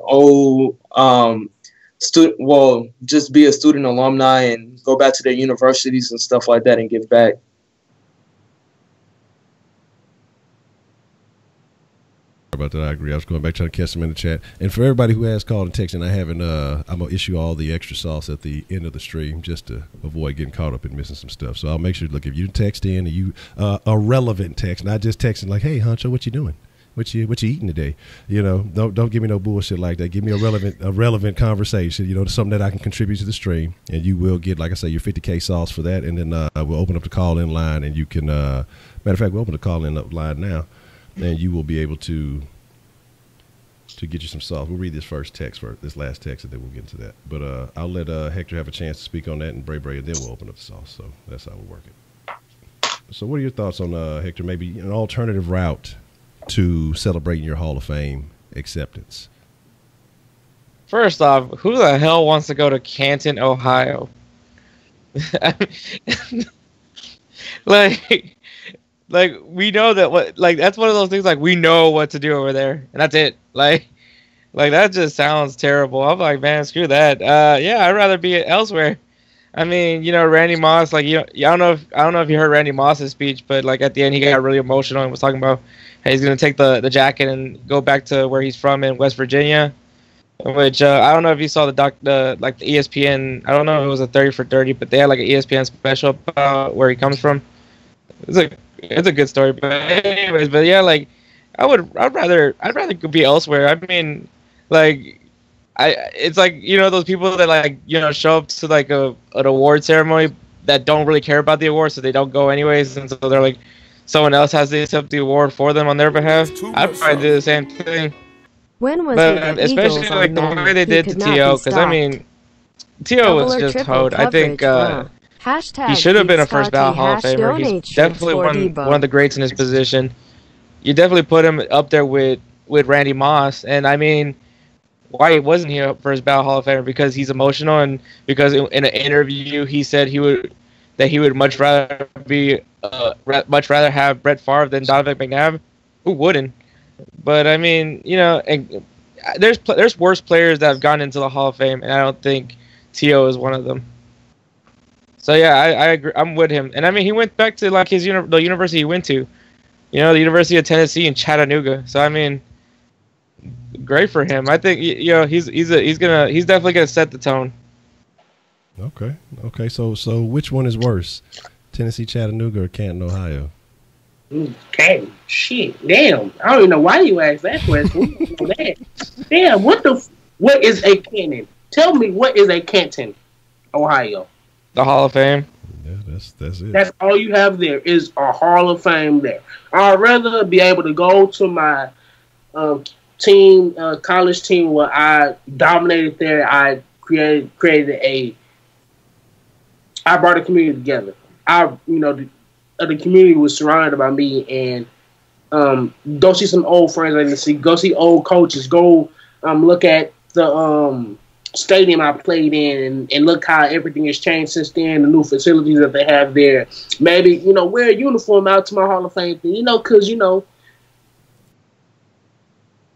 just be a student alumni and go back to their universities and stuff like that and give back. About that, I agree. I was going back trying to catch them in the chat. And for everybody who has called and texted, I'm gonna issue all the extra sauce at the end of the stream just to avoid getting caught up and missing some stuff. So I'll make sure. Look, if you text in and you a relevant text, not just texting like, "Hey, Honcho, what you doing? What you eating today?" You know, don't give me no bullshit like that. Give me a relevant conversation. You know, something that I can contribute to the stream, and you will get, like I say, your 50K sauce for that. And then we'll open up the call in line, and you can. Matter of fact, we'll open the call in line now. And you will be able to get you some sauce. We'll read this last text, and then we'll get into that. But I'll let Hector have a chance to speak on that, and Bray, and then we'll open up the sauce. So that's how we'll work it. So what are your thoughts on, Hector, maybe an alternative route to celebrating your Hall of Fame acceptance? First off, who the hell wants to go to Canton, Ohio? Like we know that that's one of those things, like we know what to do over there and that's it. Like that just sounds terrible. I'm like, man, screw that. Yeah, I'd rather be elsewhere. I mean, you know, Randy Moss, like, you know, I don't know if you heard Randy Moss's speech, but like at the end he got really emotional and was talking about how he's gonna take the jacket and go back to where he's from in West Virginia. Which I don't know if you saw the ESPN. I don't know if it was a 30 for 30, but they had like an ESPN special about where he comes from. It's a good story, but anyways, but yeah, like I'd rather be elsewhere. I mean, like it's like, you know, those people that, like, you know, show up to like an award ceremony that don't really care about the award, so they don't go anyways, and so they're like, someone else has to accept the award for them on their behalf. I'd probably do the same thing. When was but especially like the way they did to T.O., because I mean, T.O. was just toad. I think he should have been a first ballot Hall of Famer. He's definitely one of the greats in his position. You definitely put him up there with Randy Moss. And I mean, why wasn't he a first ballot Hall of Famer? Because he's emotional, and because in an interview he said he would much rather have Brett Favre than Donovan McNabb. Who wouldn't? But I mean, you know, there's worse players that have gone into the Hall of Fame, and I don't think T.O. is one of them. So yeah, I agree. I'm with him. And I mean, he went back to like the university he went to, you know, the University of Tennessee in Chattanooga. So I mean, great for him. I think, you know, he's definitely gonna set the tone. Okay. So which one is worse, Tennessee, Chattanooga, or Canton, Ohio? Okay, shit, damn. I don't even know why you asked that question. Damn, what is a Canton? Tell me, what is a Canton, Ohio? The Hall of Fame. Yeah, that's it. That's all you have there is a Hall of Fame there. I'd rather be able to go to my team, college team where I dominated there. I I brought a community together. The community was surrounded by me, and go see some old friends I didn't see. Go see old coaches. Go look at the stadium I played in, and look how everything has changed since then. The new facilities that they have there. Maybe, you know, wear a uniform out to my Hall of Fame thing. You know, because, you know,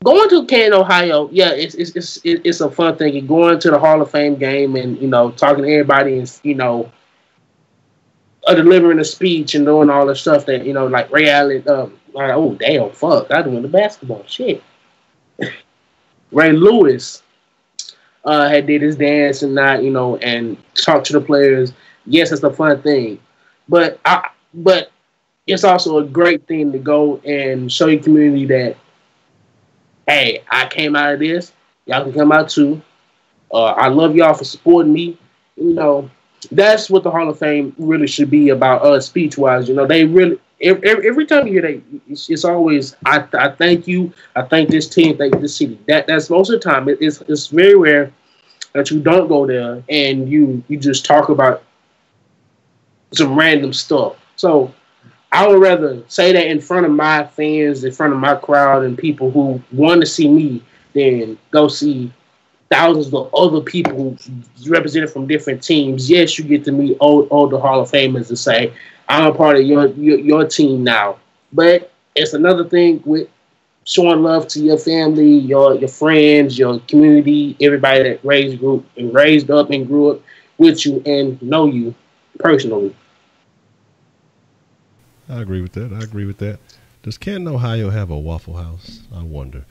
going to Canton, Ohio, yeah, it's a fun thing. And going to the Hall of Fame game and, you know, talking to everybody and, you know, delivering a speech and doing all the stuff that, you know, like Ray Allen. Oh damn, fuck! I doing the basketball shit. Ray Lewis had did his dance and not, you know, and talk to the players. Yes, it's a fun thing, but it's also a great thing to go and show your community that, hey, I came out of this. Y'all can come out too. I love y'all for supporting me. You know, that's what the Hall of Fame really should be about, speech-wise. You know, they really, every time you hear that, it's always I thank you, I thank this team, thank this city. That's most of the time. It's very rare that you don't go there and you just talk about some random stuff. So I would rather say that in front of my fans, in front of my crowd, and people who want to see me, than go see thousands of other people represented from different teams. Yes, you get to meet older Hall of Famers and say, I'm a part of your team now. But it's another thing with showing love to your family, your friends, your community, everybody that raised up and grew up with you and know you personally. I agree with that. Does Canton, Ohio have a Waffle House? I wonder.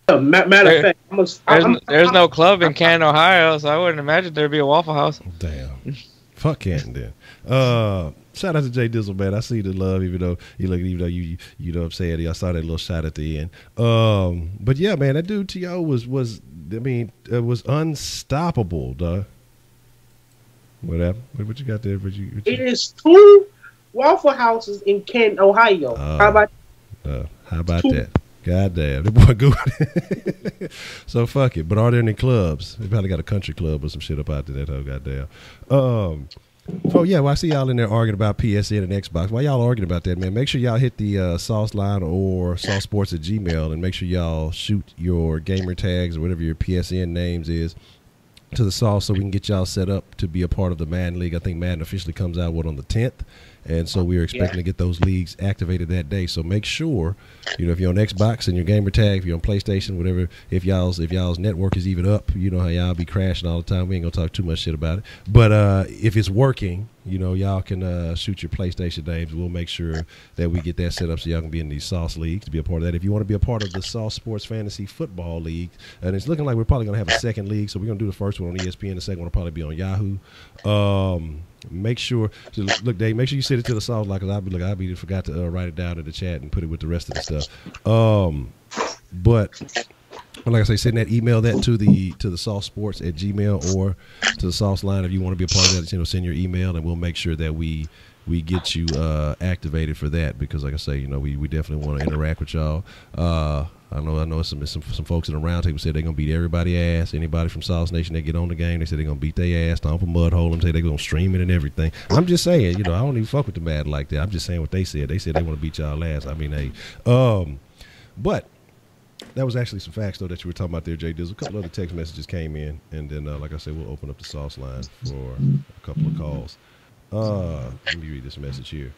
Matter of fact, there's no club in Canton, Ohio, so I wouldn't imagine there'd be a Waffle House. Damn. Fuck Canton then. Shout out to Jay Dizzle, man. I see the love, even though you know what I'm saying. I saw that little shot at the end. But yeah, man, that dude T.O. was unstoppable, dog. What happened? What you got there? It is 2 Waffle Houses in Canton, Ohio. How about that? God damn, that boy good. So fuck it. But are there any clubs? They probably got a country club or some shit up out there. That whole goddamn. Oh yeah, well I see y'all in there arguing about PSN and Xbox. Why y'all arguing about that, man? Make sure y'all hit the Sauce line or saucesports@gmail and make sure y'all shoot your gamer tags or whatever your PSN names is to the Sauce so we can get y'all set up to be a part of the Madden League. I think Madden officially comes out on the 10th. And so we are expecting to get those leagues activated that day. So make sure, if you're on Xbox and your gamer tag, if you're on PlayStation, whatever, if y'all's network is even up, you know how y'all be crashing all the time. We ain't gonna talk too much shit about it. But if it's working, y'all can shoot your PlayStation names. We'll make sure that we get that set up so y'all can be in these Sauce leagues to be a part of that. If you want to be a part of the Sauce Sports Fantasy Football League, and it's looking like we're probably gonna have a second league, so we're gonna do the first one on ESPN, the second one will probably be on Yahoo. Make sure, look, Dave, make sure you send it to the Sauce line, because I forgot to write it down in the chat and put it with the rest of the stuff. But like I say, send that email that to the saucesports@gmail or to the Sauce line if you want to be a part of that. Send your email and we'll make sure that we get you activated for that, because like I say, we definitely want to interact with y'all. I know some folks in the round table said they're gonna beat everybody ass. Anybody from Sauce Nation that get on the game, they said they're gonna beat their ass, stomp a mud hole them, say they're gonna stream it and everything. I'm just saying, I don't even fuck with the Madden like that. I'm just saying what they said. They said they want to beat y'all ass. I mean, hey, but that was actually some facts though that you were talking about there, Jay. There's a couple other text messages came in, and then like I said, we'll open up the Sauce line for a couple of calls. Let me read this message here.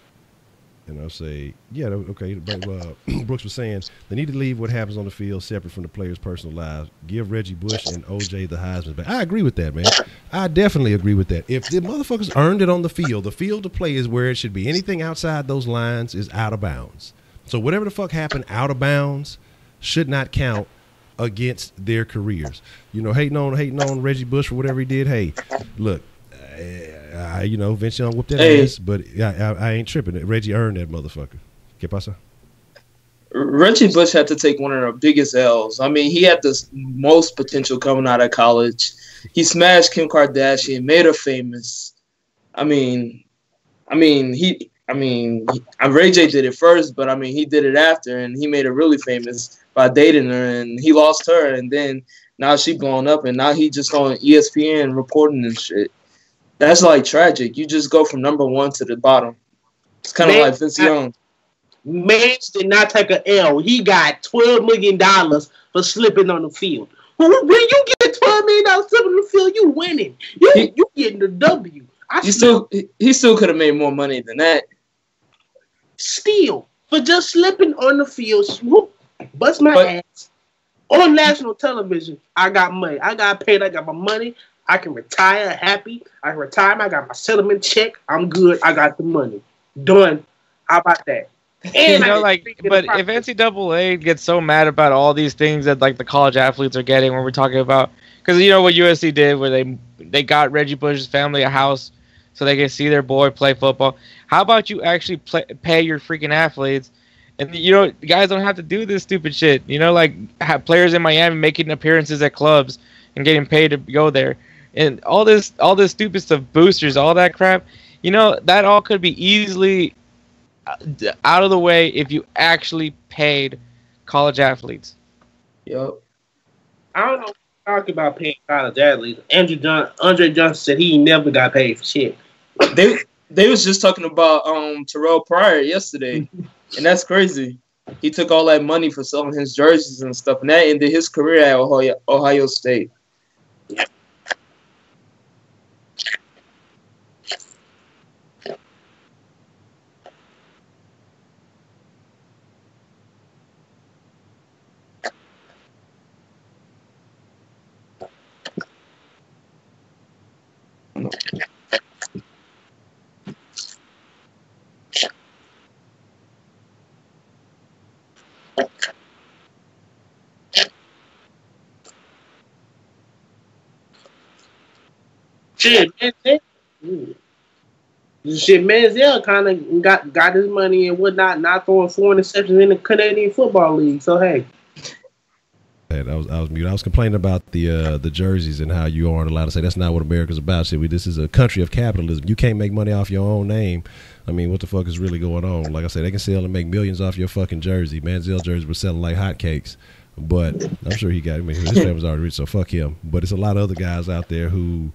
And I'll say, yeah, okay. But Brooks was saying they need to leave what happens on the field separate from the players' personal lives. Give Reggie Bush and OJ the Heisman back. I agree with that, man. I definitely agree with that. If the motherfuckers earned it on the field to play is where it should be. Anything outside those lines is out of bounds. So whatever the fuck happened out of bounds should not count against their careers. Hating on Reggie Bush for whatever he did. Hey, look. Vince Young whooped that ass, but I ain't tripping. Reggie earned that motherfucker. ¿Qué pasa? Reggie Bush had to take one of the biggest L's. I mean, he had the most potential coming out of college. He smashed Kim Kardashian, made her famous. Ray J did it first, but he did it after, and he made her really famous by dating her, and he lost her, and then now she blown up, and now he just on ESPN reporting and shit. That's like tragic. You just go from number one to the bottom. It's kind of like Vince Young. Mans did not take an L. He got $12 million for slipping on the field. When you get $12 million slipping on the field, you winning. You getting the W. He still could have made more money than that. Still, for just slipping on the field, bust my ass. On national television, I got money. I got paid. I got my money. I can retire happy. I can retire. I got my settlement check. I'm good. I got the money. Done. How about that? And but if NCAA gets so mad about all these things that the college athletes are getting, when we're talking about, because what USC did, where they got Reggie Bush's family a house so they can see their boy play football. How about you actually pay your freaking athletes? And guys don't have to do this stupid shit. Have players in Miami making appearances at clubs and getting paid to go there. And all this stupid stuff, boosters, all that crap. You know, that all could be easily out of the way if you actually paid college athletes. Yep. I don't know. Talking about paying college athletes, Andre Johnson said he never got paid for shit. They was just talking about Terrell Pryor yesterday, and that's crazy. He took all that money for selling his jerseys and stuff, and that ended his career at Ohio State. Manziel kind of got his money and whatnot, not throwing 4 interceptions in the Canadian Football League. So hey, I was mute. I was complaining about the jerseys and how you aren't allowed to say that's not what America's about. Shit, this is a country of capitalism. You can't make money off your own name. I mean, what the fuck is really going on? Like I said, they can sell and make millions off your fucking jersey. Manziel jerseys were selling like hotcakes. But I'm sure he got. I mean, his family's already rich, so fuck him. But it's a lot of other guys out there who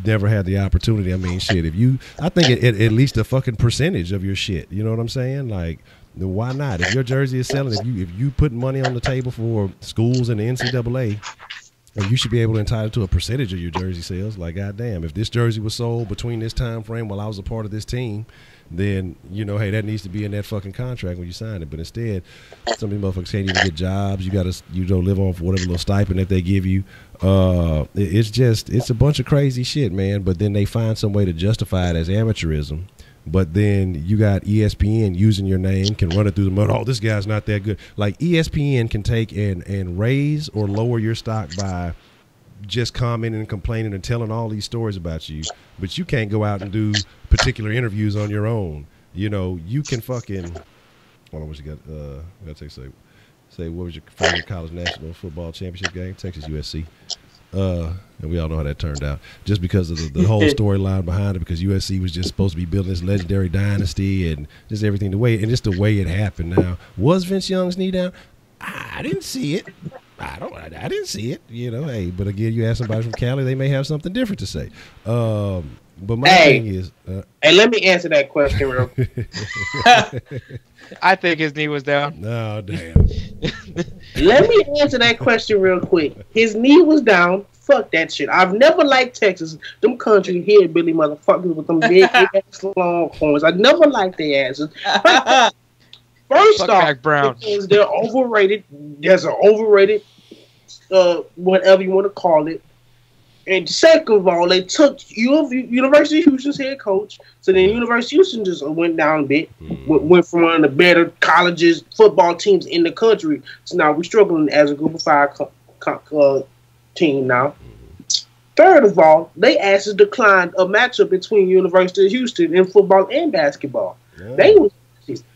never had the opportunity. I mean, shit. I think at least a fucking percentage of your shit. You know what I'm saying? Like, why not? If your jersey is selling, if you put money on the table for schools and the NCAA, and you should be able to entitle to a percentage of your jersey sales. Like, goddamn, if this jersey was sold between this time frame while I was a part of this team, then, you know, hey, that needs to be in that fucking contract when you sign it. But instead, some of these motherfuckers can't even get jobs. You got to, live off whatever little stipend that they give you. It's a bunch of crazy shit, man. But then they find some way to justify it as amateurism. But then you got ESPN using your name, can run it through the mud. Oh, this guy's not that good. Like, ESPN can take and raise or lower your stock by just commenting and complaining and telling all these stories about you, but you can't go out and do particular interviews on your own. You know, you can fucking. Hold on, what you got? Gotta say what was your favorite college national football championship game? Texas USC. And we all know how that turned out. Just because of the whole storyline behind it, because USC was just supposed to be building this legendary dynasty and just everything the way it happened. Now, was Vince Young's knee down? I didn't see it. I didn't see it. You know, hey, but again, you ask somebody from Cali, they may have something different to say. But my thing is, hey, let me answer that question real quick. I think his knee was down. No, damn. Let me answer that question real quick. His knee was down. Fuck that shit. I've never liked Texas. Them country hillbilly motherfuckers with them big ass longhorns. I never liked their asses. First off, Brown. Because they're overrated. There's an overrated, whatever you want to call it. And second of all, they took University of Houston's head coach. So then University of Houston just went down a bit. Went from one of the better colleges, football teams in the country. So now we're struggling as a group of 5 team now. Third of all, they asked to decline a matchup between University of Houston in football and basketball. Yeah.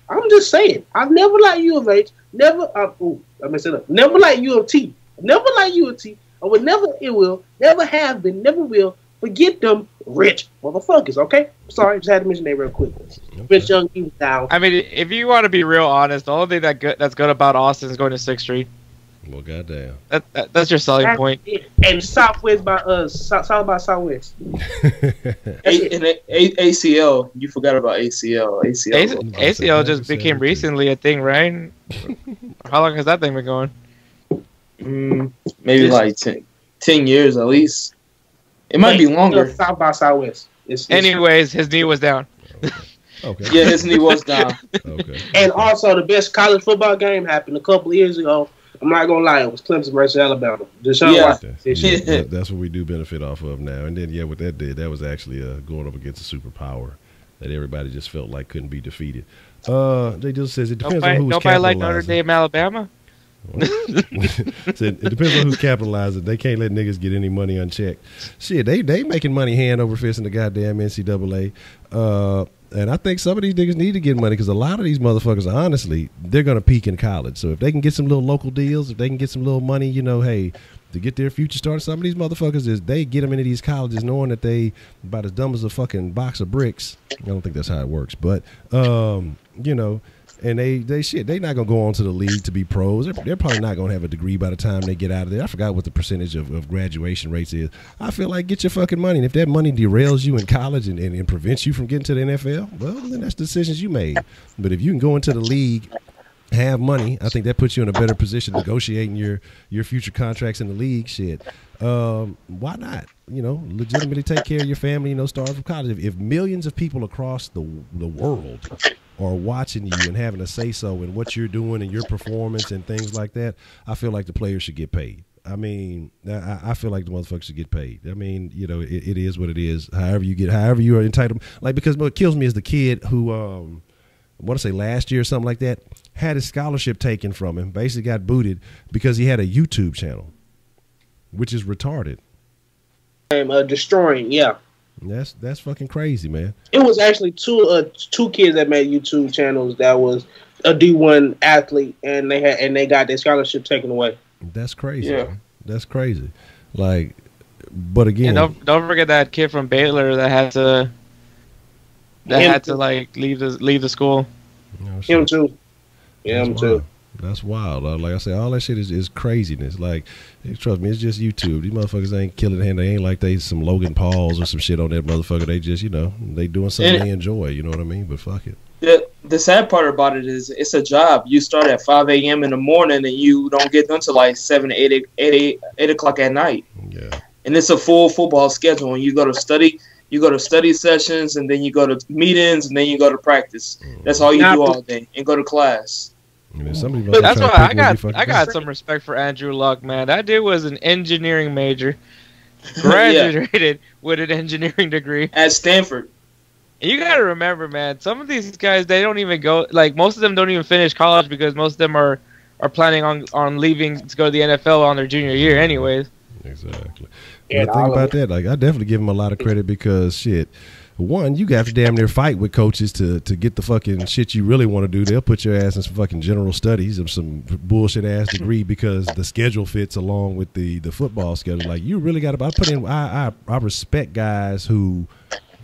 I'm just saying, I've never liked U of H. Never liked U of T. Never liked U of T. I would never, it will, never have been, never will. Forget them rich motherfuckers, okay? Sorry, just had to mention that real quick. Rich Young, he was down. I mean, if you want to be real honest, the only thing that's good about Austin is going to 6th Street. Well, goddamn. That's your selling point. And Southwest by South by Southwest. ACL, you forgot about ACL. ACL just became recently a thing, right? How long has that thing been going? Maybe like 10 years at least. It might be longer. South by Southwest. Anyways, his knee was down. Okay. Yeah, his knee was down. Okay. And also, the best college football game happened a couple of years ago. I'm not gonna lie, it was Clemson versus Alabama. That's what we do benefit off of now. And then, what that did, that was actually going up against a superpower that everybody just felt like couldn't be defeated. Jay Dill says it depends on who's nobody like Notre Dame, Alabama. It depends on who's capitalizing. They can't let niggas get any money unchecked. Shit, they making money hand over fist in the goddamn NCAA. And I think some of these niggas need to get money because a lot of these motherfuckers, honestly, they're going to peak in college. So if they can get some little local deals, if they can get some little money, hey, to get their future started. Some of these motherfuckers they get them into these colleges knowing that they about as dumb as a fucking box of bricks. I don't think that's how it works, but you know. And they not gonna go on to the league to be pros. They're probably not gonna have a degree by the time they get out of there. I forgot what the percentage of graduation rates is. I feel like get your fucking money. And if that money derails you in college and prevents you from getting to the NFL, well, then that's decisions you made. But if you can go into the league, have money, I think that puts you in a better position negotiating your future contracts in the league. Shit, why not? You know, legitimately take care of your family. You know, start from college. If millions of people across the world are watching you and having a say so in what you're doing and your performance and things like that, I feel like the players should get paid. I mean, I feel like the motherfuckers should get paid. I mean, you know, it is what it is. However you are entitled. Like, because what kills me is the kid who, I want to say last year or something like that, had his scholarship taken from him, basically got booted because he had a YouTube channel, which is retarded. Destroying, yeah. That's fucking crazy, man. It was actually two kids that made YouTube channels that was a D1 athlete, and they got their scholarship taken away. That's crazy. Yeah. Man. That's crazy. Like, but again, and don't forget that kid from Baylor that had to like leave the school. You know, him too. Yeah, him too. That's wild. Like I said, all that shit is craziness. Like, trust me, it's just YouTube. These motherfuckers ain't killing it. They ain't like they some Logan Pauls or some shit on that motherfucker. They just, you know, they doing something they enjoy. You know what I mean? But fuck it. The sad part about it is it's a job. You start at 5 a.m. in the morning and you don't get done till like 7, 8 o'clock at night. Yeah. And it's a full football schedule. And you go to study sessions, and then you go to meetings, and then you go to practice. That's all you do all day, and go to class. I mean, but that's why I got some respect for Andrew Luck, man. That dude was an engineering major, graduated with an engineering degree at Stanford. And you got to remember, man, some of these guys, they don't even go, like, most of them don't even finish college because most of them are planning on leaving to go to the NFL on their junior year anyways. Exactly. Yeah, the thing about that, like, I definitely give him a lot of credit because, shit, one, you got to damn near fight with coaches to get the fucking shit you really want to do. They'll put your ass in some fucking general studies or some bullshit ass degree because the schedule fits along with the football schedule. Like, you really got to. I respect guys who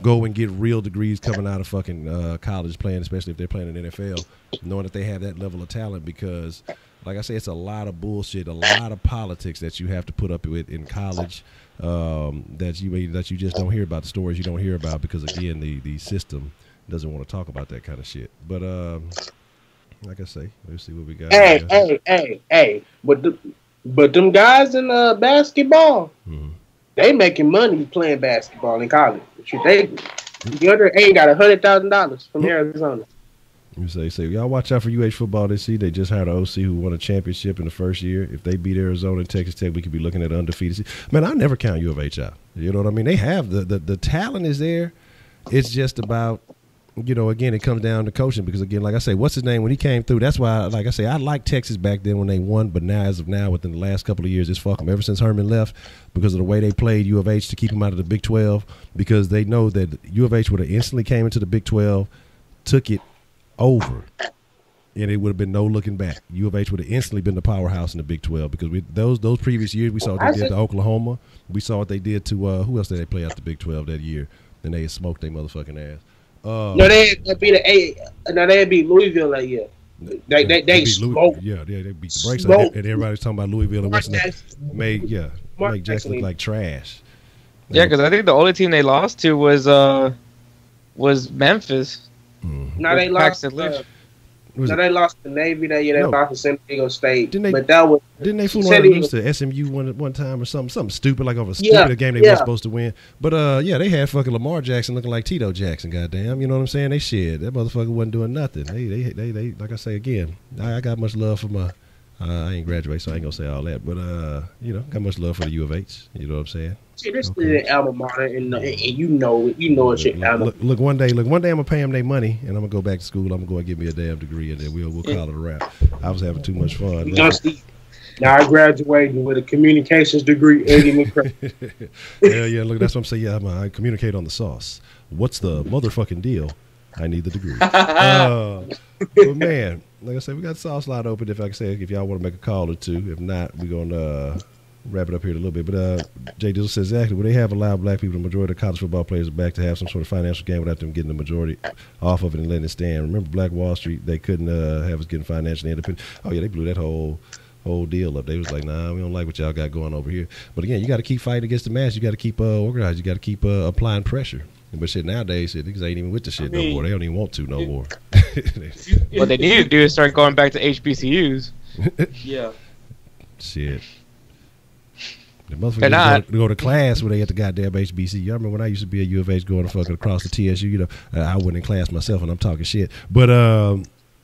go and get real degrees coming out of fucking college playing, especially if they're playing in the NFL, knowing that they have that level of talent because, like I say, it's a lot of bullshit, a lot of politics that you have to put up with in college. That you just don't hear about, the stories you don't hear about because, again, the system doesn't want to talk about that kind of shit. But like I say, let's see what we got. Hey! But them guys in basketball, they making money playing basketball in college. The other ain't got $100,000 from Arizona. You say, y'all watch out for UH football this year. They just hired an OC who won a championship in the first year. If they beat Arizona and Texas Tech, we could be looking at undefeated. Man, I never count U of H out. You know what I mean? They have the talent is there. It's just about, you know, again, it comes down to coaching because, again, like I say, what's his name when he came through? That's why, like I say, I liked Texas back then when they won, but now, as of now, within the last couple of years, it's fuck them. Ever since Herman left, because of the way they played U of H to keep him out of the Big 12, because they know that U of H would have instantly came into the Big 12, took it over, and it would have been no looking back. U of H would have instantly been the powerhouse in the Big 12 because those previous years we saw what they did to Oklahoma. We saw what they did to who else did they play out the Big 12 that year? And they smoked their motherfucking ass. No, they beat Louisville that year. They smoked. They beat the brakes on it, and everybody's talking about Louisville and Western made Jackson look like trash. Yeah, because I think the only team they lost to was Memphis. Now they lost. They lost to Navy that year. They lost to San Diego State. Didn't they fool around and lose to SMU one time or something stupid, like over a stupid game they weren't supposed to win? But they had fucking Lamar Jackson looking like Tito Jackson. Goddamn, you know what I'm saying? They shit. That motherfucker wasn't doing nothing. They like I say again. I got much love for my. I ain't graduate, so I ain't gonna say all that. But got much love for the U of H. You know what I'm saying? See, this is an alma mater, and you know it's your alma. Look, one day I'm gonna pay them their money, and I'm gonna go back to school. I'm gonna give me a damn degree, and then we'll call it a wrap. I was having too much fun. Now I graduated with a communications degree. Yeah. Look, that's what I'm saying. Yeah, I communicate on the sauce. What's the motherfucking deal? I need the degree. But man, like I said, we got the sauce line open. If y'all want to make a call or two. If not, we're gonna wrap it up here in a little bit. But Jay Dizzle says, exactly, when they have allowed black people, the majority of college football players are back to have some sort of financial gain without them getting the majority off of it and letting it stand. Remember Black Wall Street, they couldn't have us getting financially independent. Oh, yeah, they blew that whole deal up. They was like, nah, we don't like what y'all got going over here. But again, you got to keep fighting against the mass. You got to keep organized. You got to keep applying pressure. But shit, nowadays, niggas ain't even with the shit no more. They don't even want to no more. What they need to do is start going back to HBCUs. Yeah. Shit. The motherfuckers go to class when they at the goddamn HBCU. I remember when I used to be at U of H going fucking across the TSU, you know, I went in class myself and I'm talking shit. But,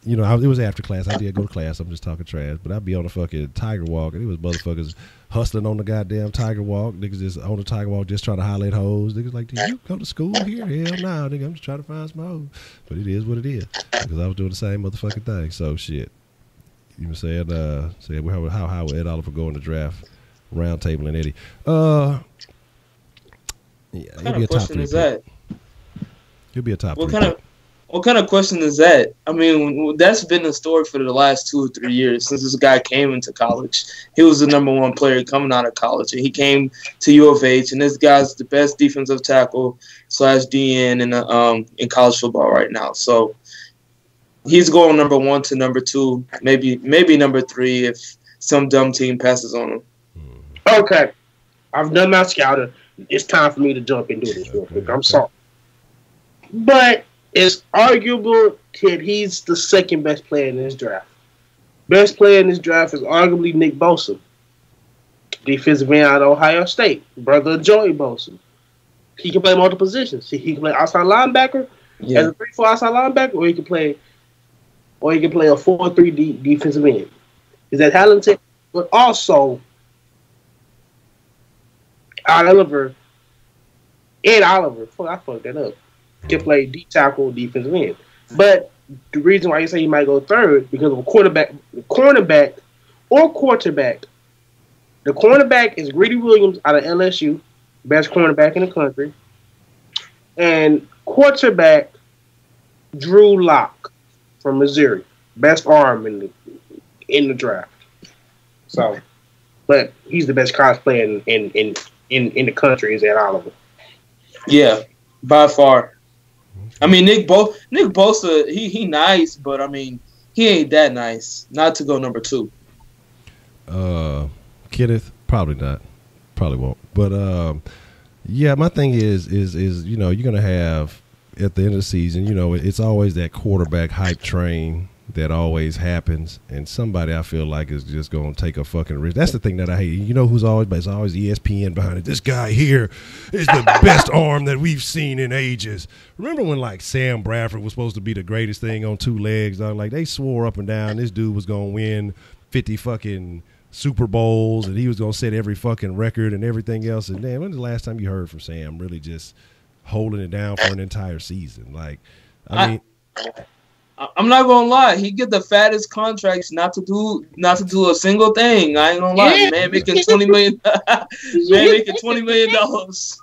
you know, it was after class. I did go to class. I'm just talking trash. But I'd be on the fucking Tiger Walk, and it was motherfuckers hustling on the goddamn Tiger Walk. Niggas just on the Tiger Walk just trying to holler at hoes. Niggas like, do you go to school here? Hell no, nigga. I'm just trying to find some hoes. But it is what it is. Because I was doing the same motherfucking thing. So, shit. You were saying, how would Ed Oliver go in the draft? Round table and Eddie. Yeah, What kind of question is that? He'll be a top three. What kind of question is that? I mean, that's been the story for the last 2 or 3 years since this guy came into college. He was the #1 player coming out of college, and he came to U of H, and this guy's the best defensive tackle / DN in college football right now. So he's going #1 to #2, maybe #3 if some dumb team passes on him. Okay, I've done my scouting. It's time for me to jump and do this real quick. I'm sorry, but it's arguable that he's the second best player in this draft. Best player in this draft is arguably Nick Bosa, defensive end out of Ohio State, brother of Joey Bosa. He can play multiple positions. He can play outside linebacker as a 3-4 outside linebacker, or he can play a 4-3 defensive end. He's that talented, but also Oliver. I fucked that up. Can play deep tackle, defensive end. But the reason why you say he might go third because of a cornerback. The cornerback is Greedy Williams out of LSU, best cornerback in the country, and quarterback Drew Lock from Missouri, best arm in the draft. So, but he's the best college player in the country is Ed Oliver. Yeah, by far. I mean, Nick Bosa, he nice, but I mean, he ain't that nice. Not to go #2. Kenneth, probably not. Probably won't. But yeah, my thing is you know, you're gonna have at the end of the season, you know, it's always that quarterback hype train that always happens, and somebody I feel like is just going to take a fucking risk. That's the thing that I hate. You know who's always, but it's always ESPN behind it. This guy here is the best arm that we've seen in ages. Remember when like Sam Bradford was supposed to be the greatest thing on 2 legs? Like they swore up and down this dude was going to win 50 fucking Super Bowls and he was going to set every fucking record and everything else. And then when's the last time you heard from Sam really just holding it down for an entire season? Like, I mean, I'm not gonna lie. He get the fattest contracts not to do a single thing. I ain't gonna lie. Yeah. Man making $20 million. Man making $20 million.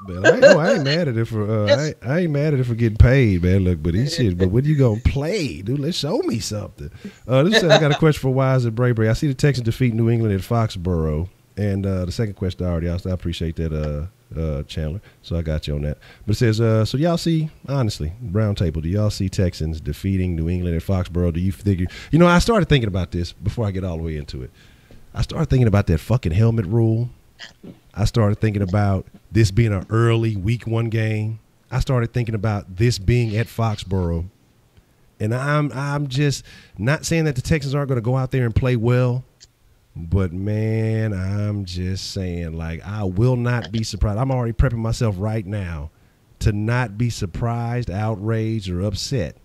Man, I ain't mad at it for. I ain't mad at it for getting paid, man. Look, but this shit. But when you gonna play, dude? Let's show me something. This I got a question for Wise and Bray. I see the Texans defeat New England at Foxborough, and the second question I already asked. I appreciate that. Chandler, so I got you on that. But it says, so y'all see, honestly, round table, do y'all see Texans defeating New England at Foxborough? Do you figure, you know, I started thinking about this before I get all the way into it. I started thinking about that fucking helmet rule. I started thinking about this being an early week 1 game. I started thinking about this being at Foxborough. And I'm just not saying that the Texans aren't going to go out there and play well. But, man, I'm just saying, like, I will not be surprised. I'm already prepping myself right now to not be surprised, outraged, or upset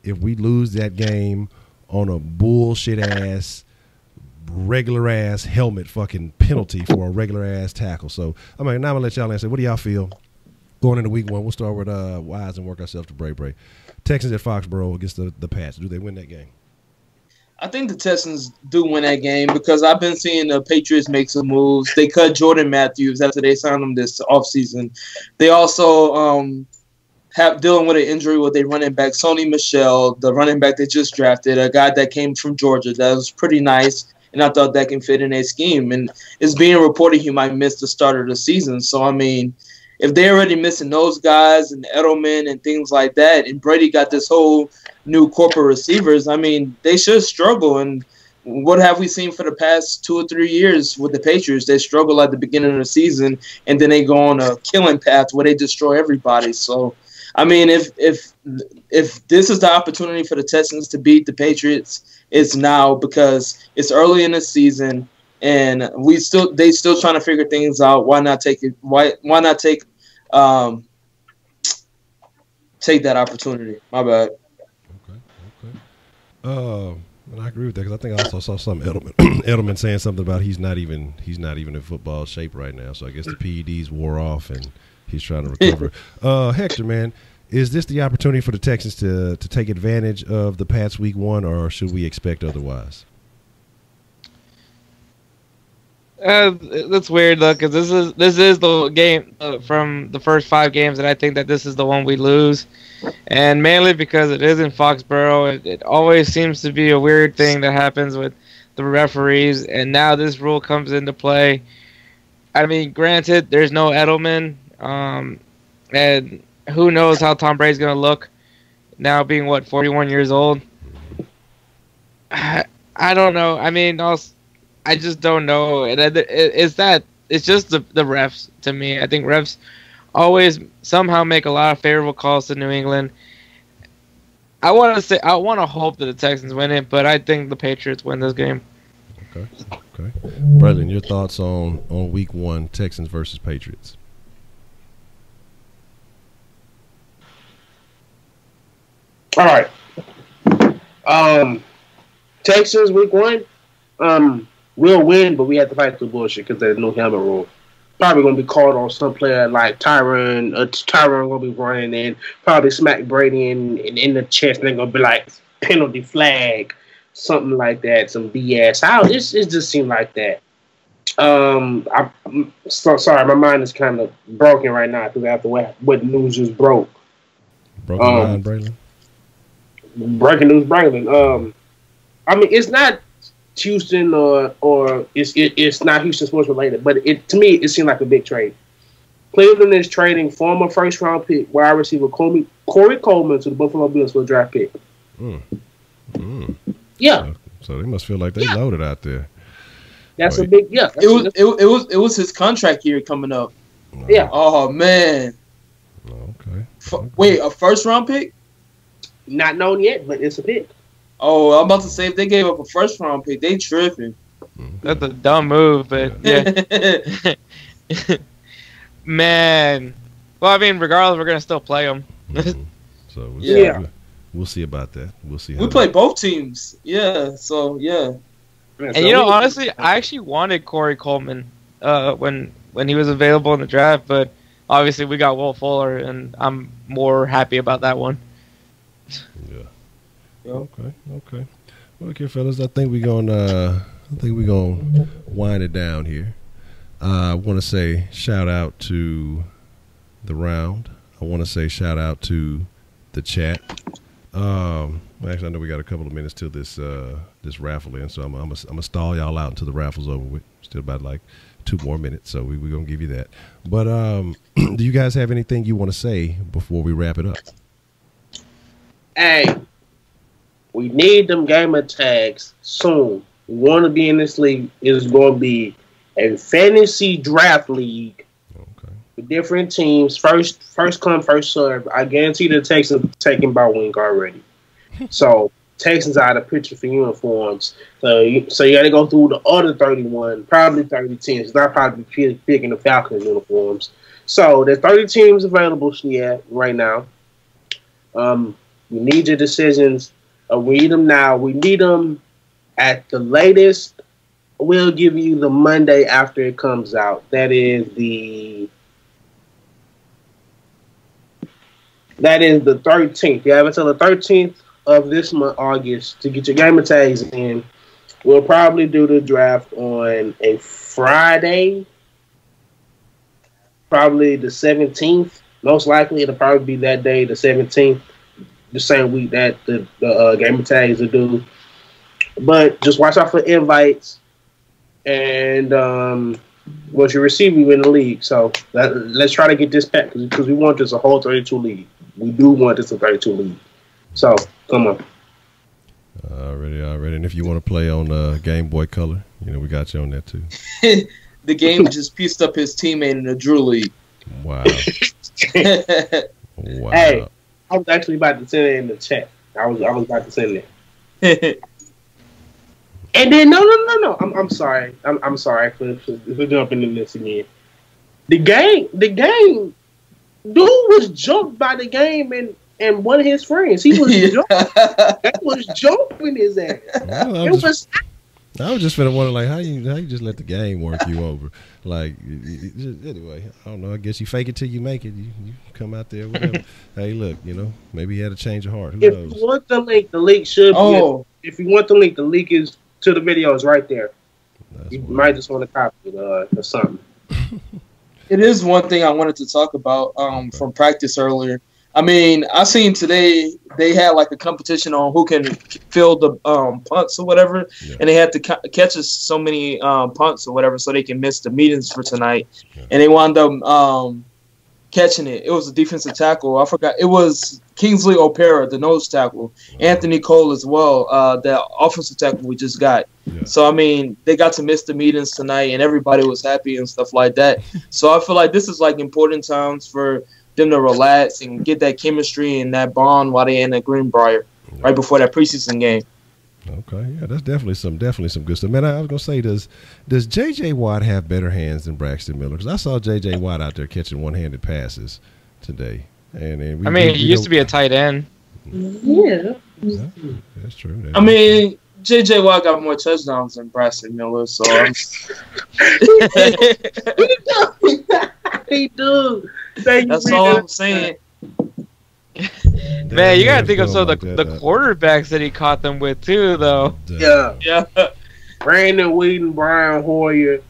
if we lose that game on a bullshit-ass, regular-ass helmet fucking penalty for a regular-ass tackle. So, I mean, now I'm going to let y'all answer. What do y'all feel going into week 1? We'll start with Wise and work ourselves to Bray. Texans at Foxborough against the Pats. Do they win that game? I think the Texans do win that game because I've been seeing the Patriots make some moves. They cut Jordan Matthews after they signed him this offseason. They also have dealing with an injury with their running back, Sony Michel, the running back they just drafted, a guy that came from Georgia. That was pretty nice. and I thought that can fit in their scheme. And it's being reported he might miss the start of the season. So, I mean, if they're already missing those guys and Edelman and things like that, and Brady got this whole new corporate receivers, I mean, they should struggle. And what have we seen for the past 2 or 3 years with the Patriots? They struggle at the beginning of the season, and then they go on a killing path where they destroy everybody. So, I mean, if this is the opportunity for the Texans to beat the Patriots, it's now, because it's early in the season, and they still trying to figure things out. Why not take it? Why not take that opportunity? My bad. Okay. And I agree with that, because I think I also saw some Edelman saying something about he's not even in football shape right now. So I guess the PEDs wore off and he's trying to recover. Hector, man, is this the opportunity for the Texans to take advantage of the Pats week 1, or should we expect otherwise? That's weird, though, because this is the game from the first 5 games, and I think that this is the one we lose. And mainly because it is in Foxborough. It always seems to be a weird thing that happens with the referees, and now this rule comes into play. I mean, granted, there's no Edelman, and who knows how Tom Brady's going to look now being, 41 years old? I don't know. I mean, I just don't know. It's just the refs to me. I think refs always somehow make a lot of favorable calls to New England. I want to hope that the Texans win it, but I think the Patriots win this game. Okay. Braylon, your thoughts on week 1, Texans versus Patriots? All right. Texans week 1. We'll win, but we have to fight through bullshit because there's no helmet rule. Probably going to be called on some player like Tyron. Tyron going to be running in, probably smack Brady in the chest, and they're going to be like, penalty flag, something like that, some BS. It just seemed like that. I'm so sorry, my mind is kind of broken right now because after what news just broke. Broken mind, Braylon? Breaking news, Braylon. I mean, it's not Houston or it's not Houston sports related, but to me it seemed like a big trade. Cleveland is trading former first round pick wide receiver Corey Coleman to the Buffalo Bills for a draft pick. Yeah. So they must feel like they loaded out there. That's a big It was his contract year coming up. Yeah. Oh man. Okay. Wait, a first round pick? Not known yet, but it's a pick. Oh, I'm about to say if they gave up a first round pick, they tripping. That's a dumb move, but yeah. Man. Well, I mean, regardless, we're gonna still play them. So we'll see about that. We'll see. We play both teams. Yeah. So yeah. And honestly, I actually wanted Corey Coleman when he was available in the draft, but obviously we got Will Fuller, and I'm more happy about that one. Yeah. Okay. Well, okay, fellas. I think we're gonna wind it down here. I want to say shout out to the round. I want to say shout out to the chat. Actually, I know we got a couple of minutes till this raffle ends, so I'm gonna stall y'all out until the raffle's over with. Still about like 2 more minutes, so we're gonna give you that. But do you guys have anything you want to say before we wrap it up? Hey, we need them gamer tags soon. We want to be in this league. It's going to be a fantasy draft league with different teams. First come, first serve. I guarantee the Texans are taking by wing already. So Texans out of picture for uniforms. So you got to go through the other 31, probably 30 teams. Not probably picking the Falcons uniforms. So there's 30 teams available right now. We need your decisions. We need them now. We need them at the latest. We'll give you the Monday after it comes out. That is the 13th. You have until the 13th of this month, August, to get your gamer tags in. We'll probably do the draft on a Friday, probably the 17th. Most likely, it'll probably be that day, the 17th. The same week that the gamer tags are due. But just watch out for invites. and was your receiver in the league. So let's try to get this packed because we want this a whole 32 league. We do want this a 32 league. So come on. Already. And if you want to play on Game Boy Color, we got you on that too. The game just pieced up his teammate in the Drew League. Wow. Wow. Hey, I was actually about to send it in the chat. I was about to send it. And then no. I'm sorry. I'm sorry for jumping in this again. The game. Dude was jumped by the game and one of his friends. He was jumping his ass. I was just finna wonder, like, how you just let the game work you over? Like, anyway, I don't know. I guess you fake it till you make it. You come out there, whatever. Hey, look, maybe he had a change of heart. Who knows? If you want the link, the link should be. If you want the link is to the videos right there. You might just want to copy it or something. It is one thing I wanted to talk about from practice earlier. I mean, I seen today they had like a competition on who can field the punts or whatever, and they had to catch so many punts or whatever so they can miss the meetings for tonight. Yeah. And they wound up catching it. It was a defensive tackle. I forgot. It was Kingsley Opera, the nose tackle. Anthony Cole as well, the offensive tackle we just got. Yeah. So, I mean, they got to miss the meetings tonight, and everybody was happy and stuff like that. So I feel like this is like important times for them to relax and get that chemistry and that bond while they're in the Greenbrier right before that preseason game. Okay, yeah, that's definitely some good stuff. Man, I was gonna say, does J.J. Watt have better hands than Braxton Miller? Because I saw J.J. Watt out there catching one-handed passes today, and he used to be a tight end. Yeah, that's true. I mean, J.J. Watt got more touchdowns than Braxton Miller, so he do. That's all I'm saying. Man, you gotta think of some of the quarterbacks that he caught them with too, though. Yeah. Brandon Whedon, Brian Hoyer,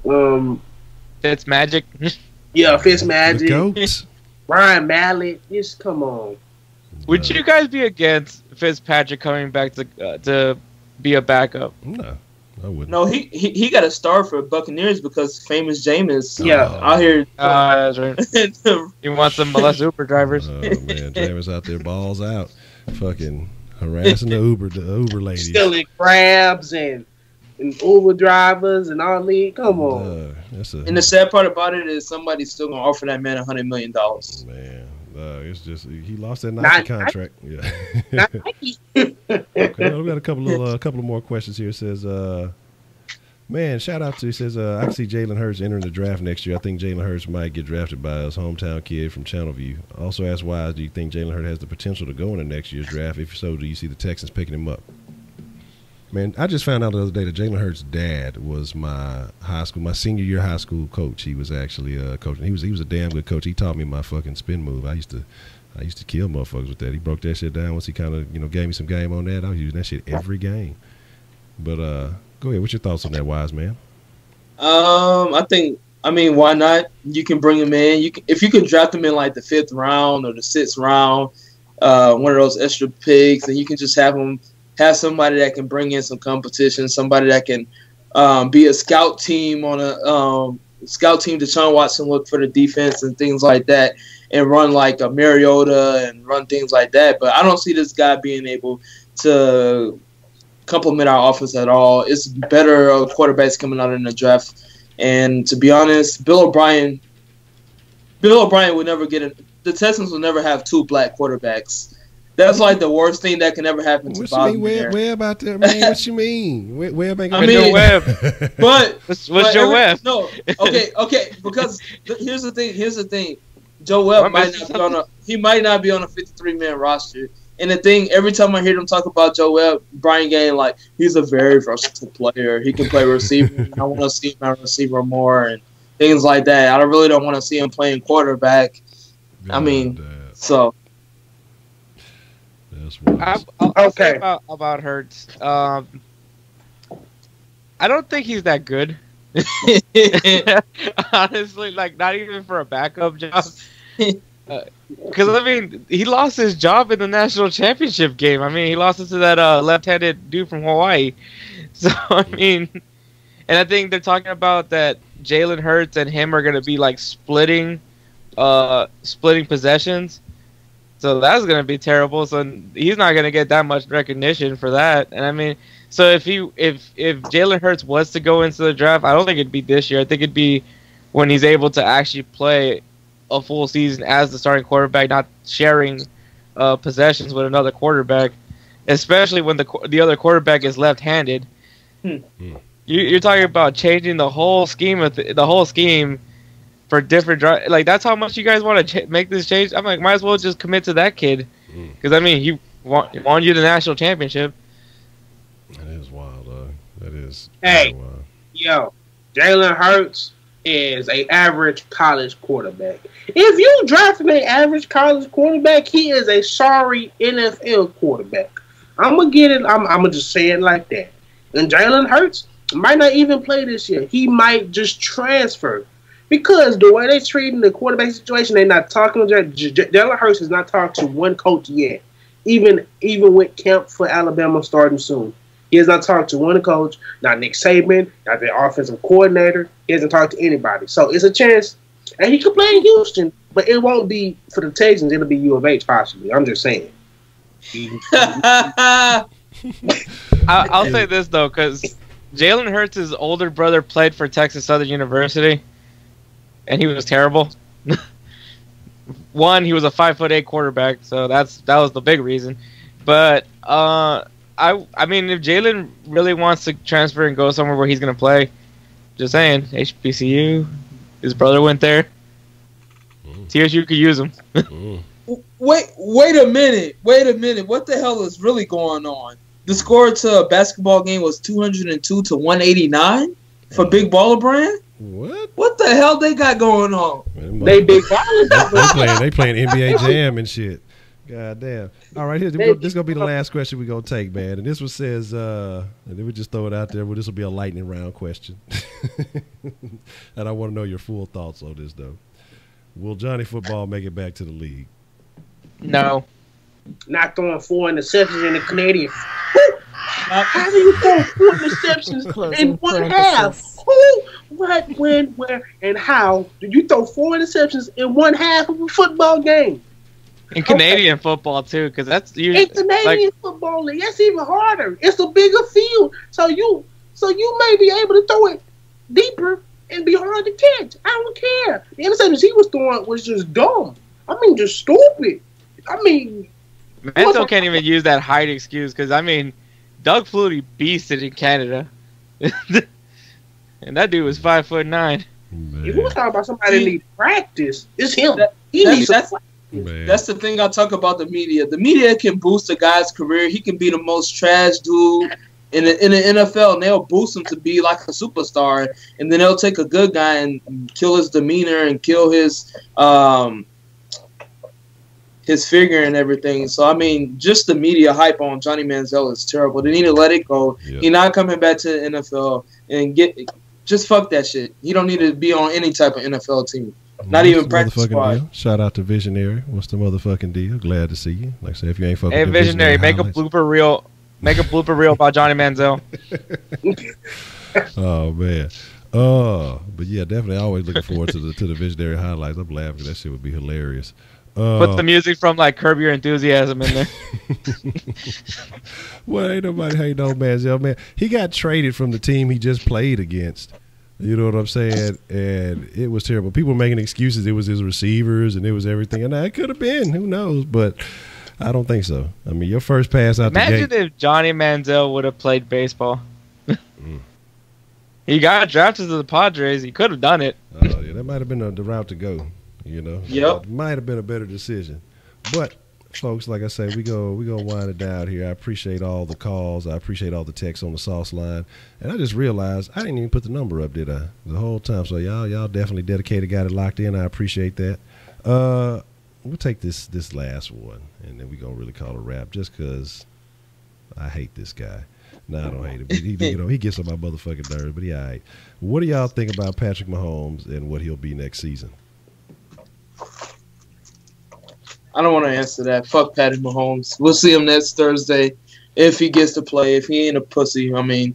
Fitzmagic. Yeah, Fitzmagic. Goats. Brian Mallett. Just come on. Would you guys be against Fitzpatrick coming back to be a backup? No. I wouldn't. No, he got a star for Buccaneers because famous Jameis out here. That's right. He wants some less Uber drivers. Oh man, Jameis out there balls out, fucking harassing the Uber ladies, stealing crabs and Uber drivers and all that. Come on. And the sad part about it is somebody's still gonna offer that man $100 million. Man. It's just he lost that Nike contract. Yeah. Okay, we got a couple of more questions here. It says, man, shout out to. He says, I can see Jalen Hurts entering the draft next year. I think Jalen Hurts might get drafted by his hometown kid from Channelview. Also asked, why do you think Jalen Hurts has the potential to go in the next year's draft? If so, do you see the Texans picking him up? Man, I just found out the other day that Jalen Hurts' dad was my senior year high school coach. He was actually coaching. He was a damn good coach. He taught me my fucking spin move. I used to kill motherfuckers with that. He broke that shit down once he kind of gave me some game on that. I was using that shit every game. But go ahead. What's your thoughts on that, wise man? I mean, why not? You can bring him in. If you can draft him in like the 5th round or the 6th round, one of those extra picks, and you can just have somebody that can bring in some competition, somebody that can be a scout team on a scout team. Deshaun Watson look for the defense and things like that, and run like a Mariota and run things like that. But I don't see this guy being able to complement our offense at all. It's better quarterbacks coming out in the draft. And to be honest, Bill O'Brien would never get it. The Texans will never have 2 black quarterbacks. That's like the worst thing that can ever happen to Bob. Webb out there, man. What you mean? Webb ain't gonna Joe Webb. But what's Joe Webb? No, okay. Because here's the thing. Joe Webb might not be on a 53-man roster. And the thing, every time I hear them talk about Joe Webb, Brian Gain, like, he's a very versatile player. He can play receiver. I want to see him at receiver more and things like that. I really don't want to see him playing quarterback. So. I'll say about Hurts. I don't think he's that good. Honestly, like, not even for a backup job. Because, I mean, he lost his job in the national championship game. I mean, he lost it to that left-handed dude from Hawaii. So, I mean, And I think they're talking about that Jalen Hurts and him are going to be like splitting possessions. So that's going to be terrible. So he's not going to get that much recognition for that. And I mean, so if Jalen Hurts was to go into the draft, I don't think it'd be this year. I think it'd be when he's able to actually play a full season as the starting quarterback, not sharing possessions with another quarterback, especially when the other quarterback is left-handed. You're talking about changing the whole scheme for different drive. Like, that's how much you guys want to make this change. I'm like, might as well just commit to that kid, because I mean, he won you the national championship. That is wild, that is. Hey, wild. Yo, Jalen Hurts is an average college quarterback. If you draft an average college quarterback, he is a sorry NFL quarterback. I'm gonna get it. I'm gonna just say it like that. And Jalen Hurts might not even play this year. He might just transfer. Because the way they're treating the quarterback situation, they're not talking to Jalen Hurts has not talked to one coach yet. Even with camp for Alabama starting soon. He has not talked to one coach, not Nick Saban, not the offensive coordinator. He hasn't talked to anybody. So it's a chance. And he could play in Houston, but it won't be for the Texans. It'll be U of H possibly. I'm just saying. I'll say this, though, because Jalen Hurts' older brother played for Texas Southern University, and he was terrible. One, he was a 5'8" quarterback, so that was the big reason. But I mean, if Jalen really wants to transfer and go somewhere where he's gonna play, just saying, HBCU, his brother went there. TSU could use him. Wait a minute. What the hell is really going on? The score to a basketball game was 202 to 189 for Big Baller Brand. What the hell they got going on? They big ballers. They playing NBA Jam and shit. God damn. All right, this is gonna be the last question we're gonna take, man. And this one says, and then we just throw it out there. Well, this will be a lightning round question. And I want to know your full thoughts on this, though. Will Johnny Football make it back to the league? No. Not throwing 4 interceptions in the Canadian. How do you throw 4 interceptions in one half? Who, what, when, where, and how do you throw 4 interceptions in one half of a football game? In Canadian football, too, because that's usually... In Canadian football league, that's even harder. It's a bigger field, so you may be able to throw it deeper and be hard to catch. I don't care. The interceptions he was throwing was just dumb. I mean, just stupid. I mean... Manzo can't even use that height excuse, because, I mean, Doug Flutie beasted in Canada. And that dude was 5'9". If we're talking about somebody that needs practice, it's him. That's the thing I talk about the media. The media can boost a guy's career. He can be the most trash dude in the NFL, and they'll boost him to be like a superstar. And then they'll take a good guy and kill his demeanor and kill his figure and everything. So, I mean, just the media hype on Johnny Manziel is terrible. They need to let it go. Yep. He's not coming back to the NFL and just fuck that shit. He don't need to be on any type of NFL team. Not even practice squad. Deal? Shout out to Visionary. What's the motherfucking deal? Glad to see you. Like I said, if you ain't fucking with Visionary, make highlights. A blooper reel. Make a blooper reel about Johnny Manziel. Oh man. But yeah, definitely always looking forward to the Visionary highlights. I'm laughing. That shit would be hilarious. Put the music from like Curb Your Enthusiasm in there. Well, ain't nobody hating on Manziel, man. He got traded from the team he just played against. You know what I'm saying? And it was terrible. People were making excuses. It was his receivers and it was everything. And it could have been. Who knows? But I don't think so. I mean, your first pass out the gate. Imagine if Johnny Manziel would have played baseball. He got drafted to the Padres. He could have done it. Oh, yeah. That might have been the route to go. You know? Yep. It might have been a better decision. But folks, like I say, we gonna wind it down here. I appreciate all the calls. I appreciate all the texts on the sauce line. And I just realized I didn't even put the number up, did I? The whole time. So y'all definitely dedicated, got it locked in. I appreciate that. We'll take this last one, and then we're gonna really call it a wrap, just because I hate this guy. No, I don't hate him. He gets on my motherfucking nerves, but he all right. What do y'all think about Patrick Mahomes and what he'll be next season? I don't want to answer that. Fuck Patrick Mahomes. We'll see him next Thursday if he gets to play. If he ain't a pussy, I mean,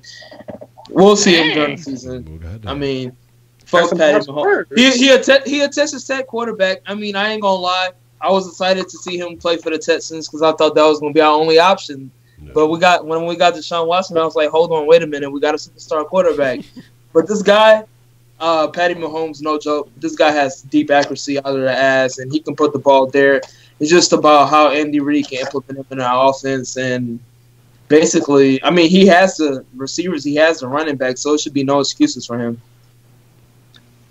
We'll see him during the season. I mean, fuck Patty Mahomes. He a Texas Tech quarterback. I mean, I ain't gonna lie. I was excited to see him play for the Texans because I thought that was gonna be our only option. No. But when we got Deshaun Watson, I was like, hold on, wait a minute, we got a superstar quarterback. But this guy, Patty Mahomes, no joke. This guy has deep accuracy out of the ass, and he can put the ball there. It's just about how Andy Reid can implement him in our offense. And basically, I mean, he has the receivers, he has the running back, so it should be no excuses for him.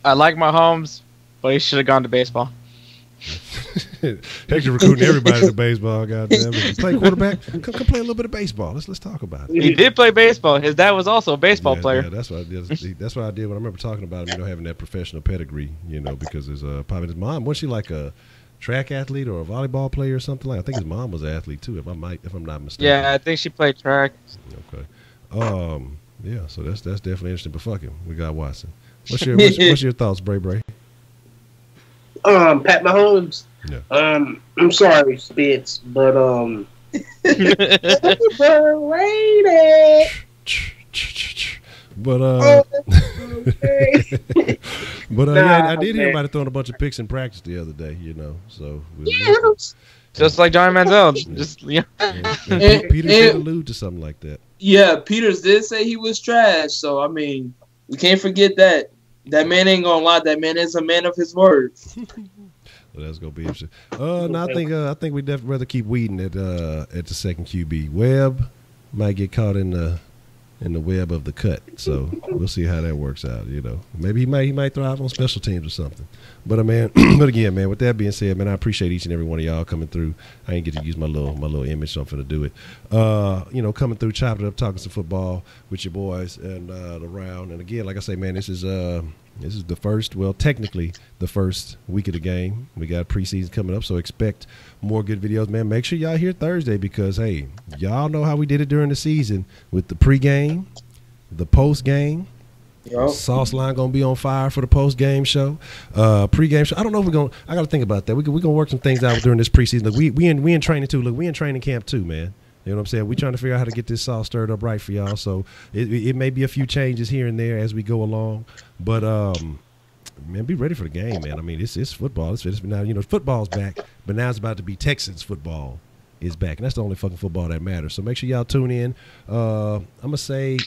I like Mahomes, but he should have gone to baseball. Hector recruiting everybody to baseball, goddamn. Play quarterback, come play a little bit of baseball. Let's talk about it. He did play baseball. His dad was also a baseball player. Yeah, that's what I did. That's what I did when I remember talking about him, having that professional pedigree, because his probably his mom, was she like a track athlete or a volleyball player or something like? I think his mom was an athlete too, if I'm not mistaken. Yeah, I think she played track. Okay. Yeah, so that's definitely interesting. But fuck him, we got Watson. What's your thoughts, Bray? Pat Mahomes. Yeah. I'm sorry, Spitz, but overrated. But I did hear about it throwing a bunch of picks in practice the other day, So just like Johnny Manziel, Peter did allude to something like that. Yeah, Peters did say he was trash. So I mean, we can't forget that. That man ain't gonna lie. That man is a man of his words. Well, that's gonna be interesting. No, I think we definitely rather keep weeding at the second QB. Webb might get caught in the web of the cut, so we'll see how that works out. Maybe he might thrive on special teams or something. But but again, man. With that being said, man, I appreciate each and every one of y'all coming through. I ain't get to use my little image, so I'm finna do it. Coming through, chopping it up, talking some football with your boys and the round. And again, like I say, man, this is the first, technically the first week of the game. We got preseason coming up, so expect more good videos, man. Make sure y'all here Thursday because, hey, y'all know how we did it during the season with the pregame, the postgame. Yep. Sauce line gonna be on fire for the post-game show, pre-game show. I don't know if we're gonna. I gotta think about that. We're gonna work some things out during this preseason. Look, we in training too. Look, we in training camp too, man. You know what I'm saying? We're trying to figure out how to get this sauce stirred up right for y'all. So it may be a few changes here and there as we go along, but man, be ready for the game, man. I mean, it's football. It's now football's back, but now it's about to be Texans football is back, and that's the only fucking football that matters. So make sure y'all tune in. I'm gonna say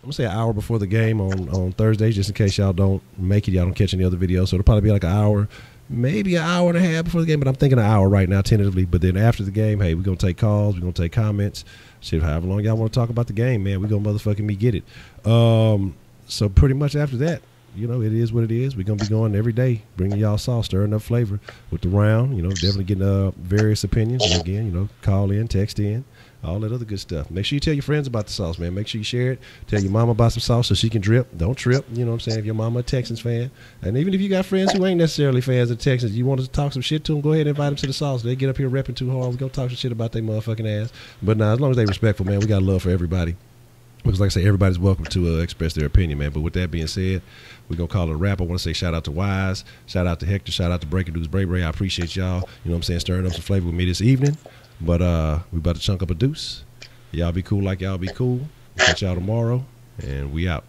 an hour before the game on Thursdays, just in case y'all don't make it, y'all don't catch any other videos. So it'll probably be like an hour, maybe an hour and a half before the game, but I'm thinking an hour right now tentatively. But then after the game, hey, we're going to take calls, we're going to take comments. Shit, however long y'all want to talk about the game, man, we're going to motherfucking get it. So pretty much after that, it is what it is. We're going to be going every day, bringing y'all sauce, stirring up flavor with the round, definitely getting various opinions. And again, call in, text in. All that other good stuff. Make sure you tell your friends about the sauce, man. Make sure you share it. Tell your mama about some sauce so she can drip. Don't trip. You know what I'm saying? If your mama a Texans fan. And even if you got friends who ain't necessarily fans of Texans, you want to talk some shit to them, go ahead and invite them to the sauce. They get up here repping too hard. We're going to talk some shit about their motherfucking ass. But as long as they respectful, man, we got love for everybody. Because like I say, everybody's welcome to express their opinion, man. But with that being said, we're going to call it a wrap. I want to say shout out to Wise, shout out to Hector, shout out to Breaking News Bray. I appreciate y'all, you know what I'm saying, stirring up some flavor with me this evening. But we about to chunk up a deuce. Y'all be cool like y'all be cool. Catch y'all tomorrow, and we out.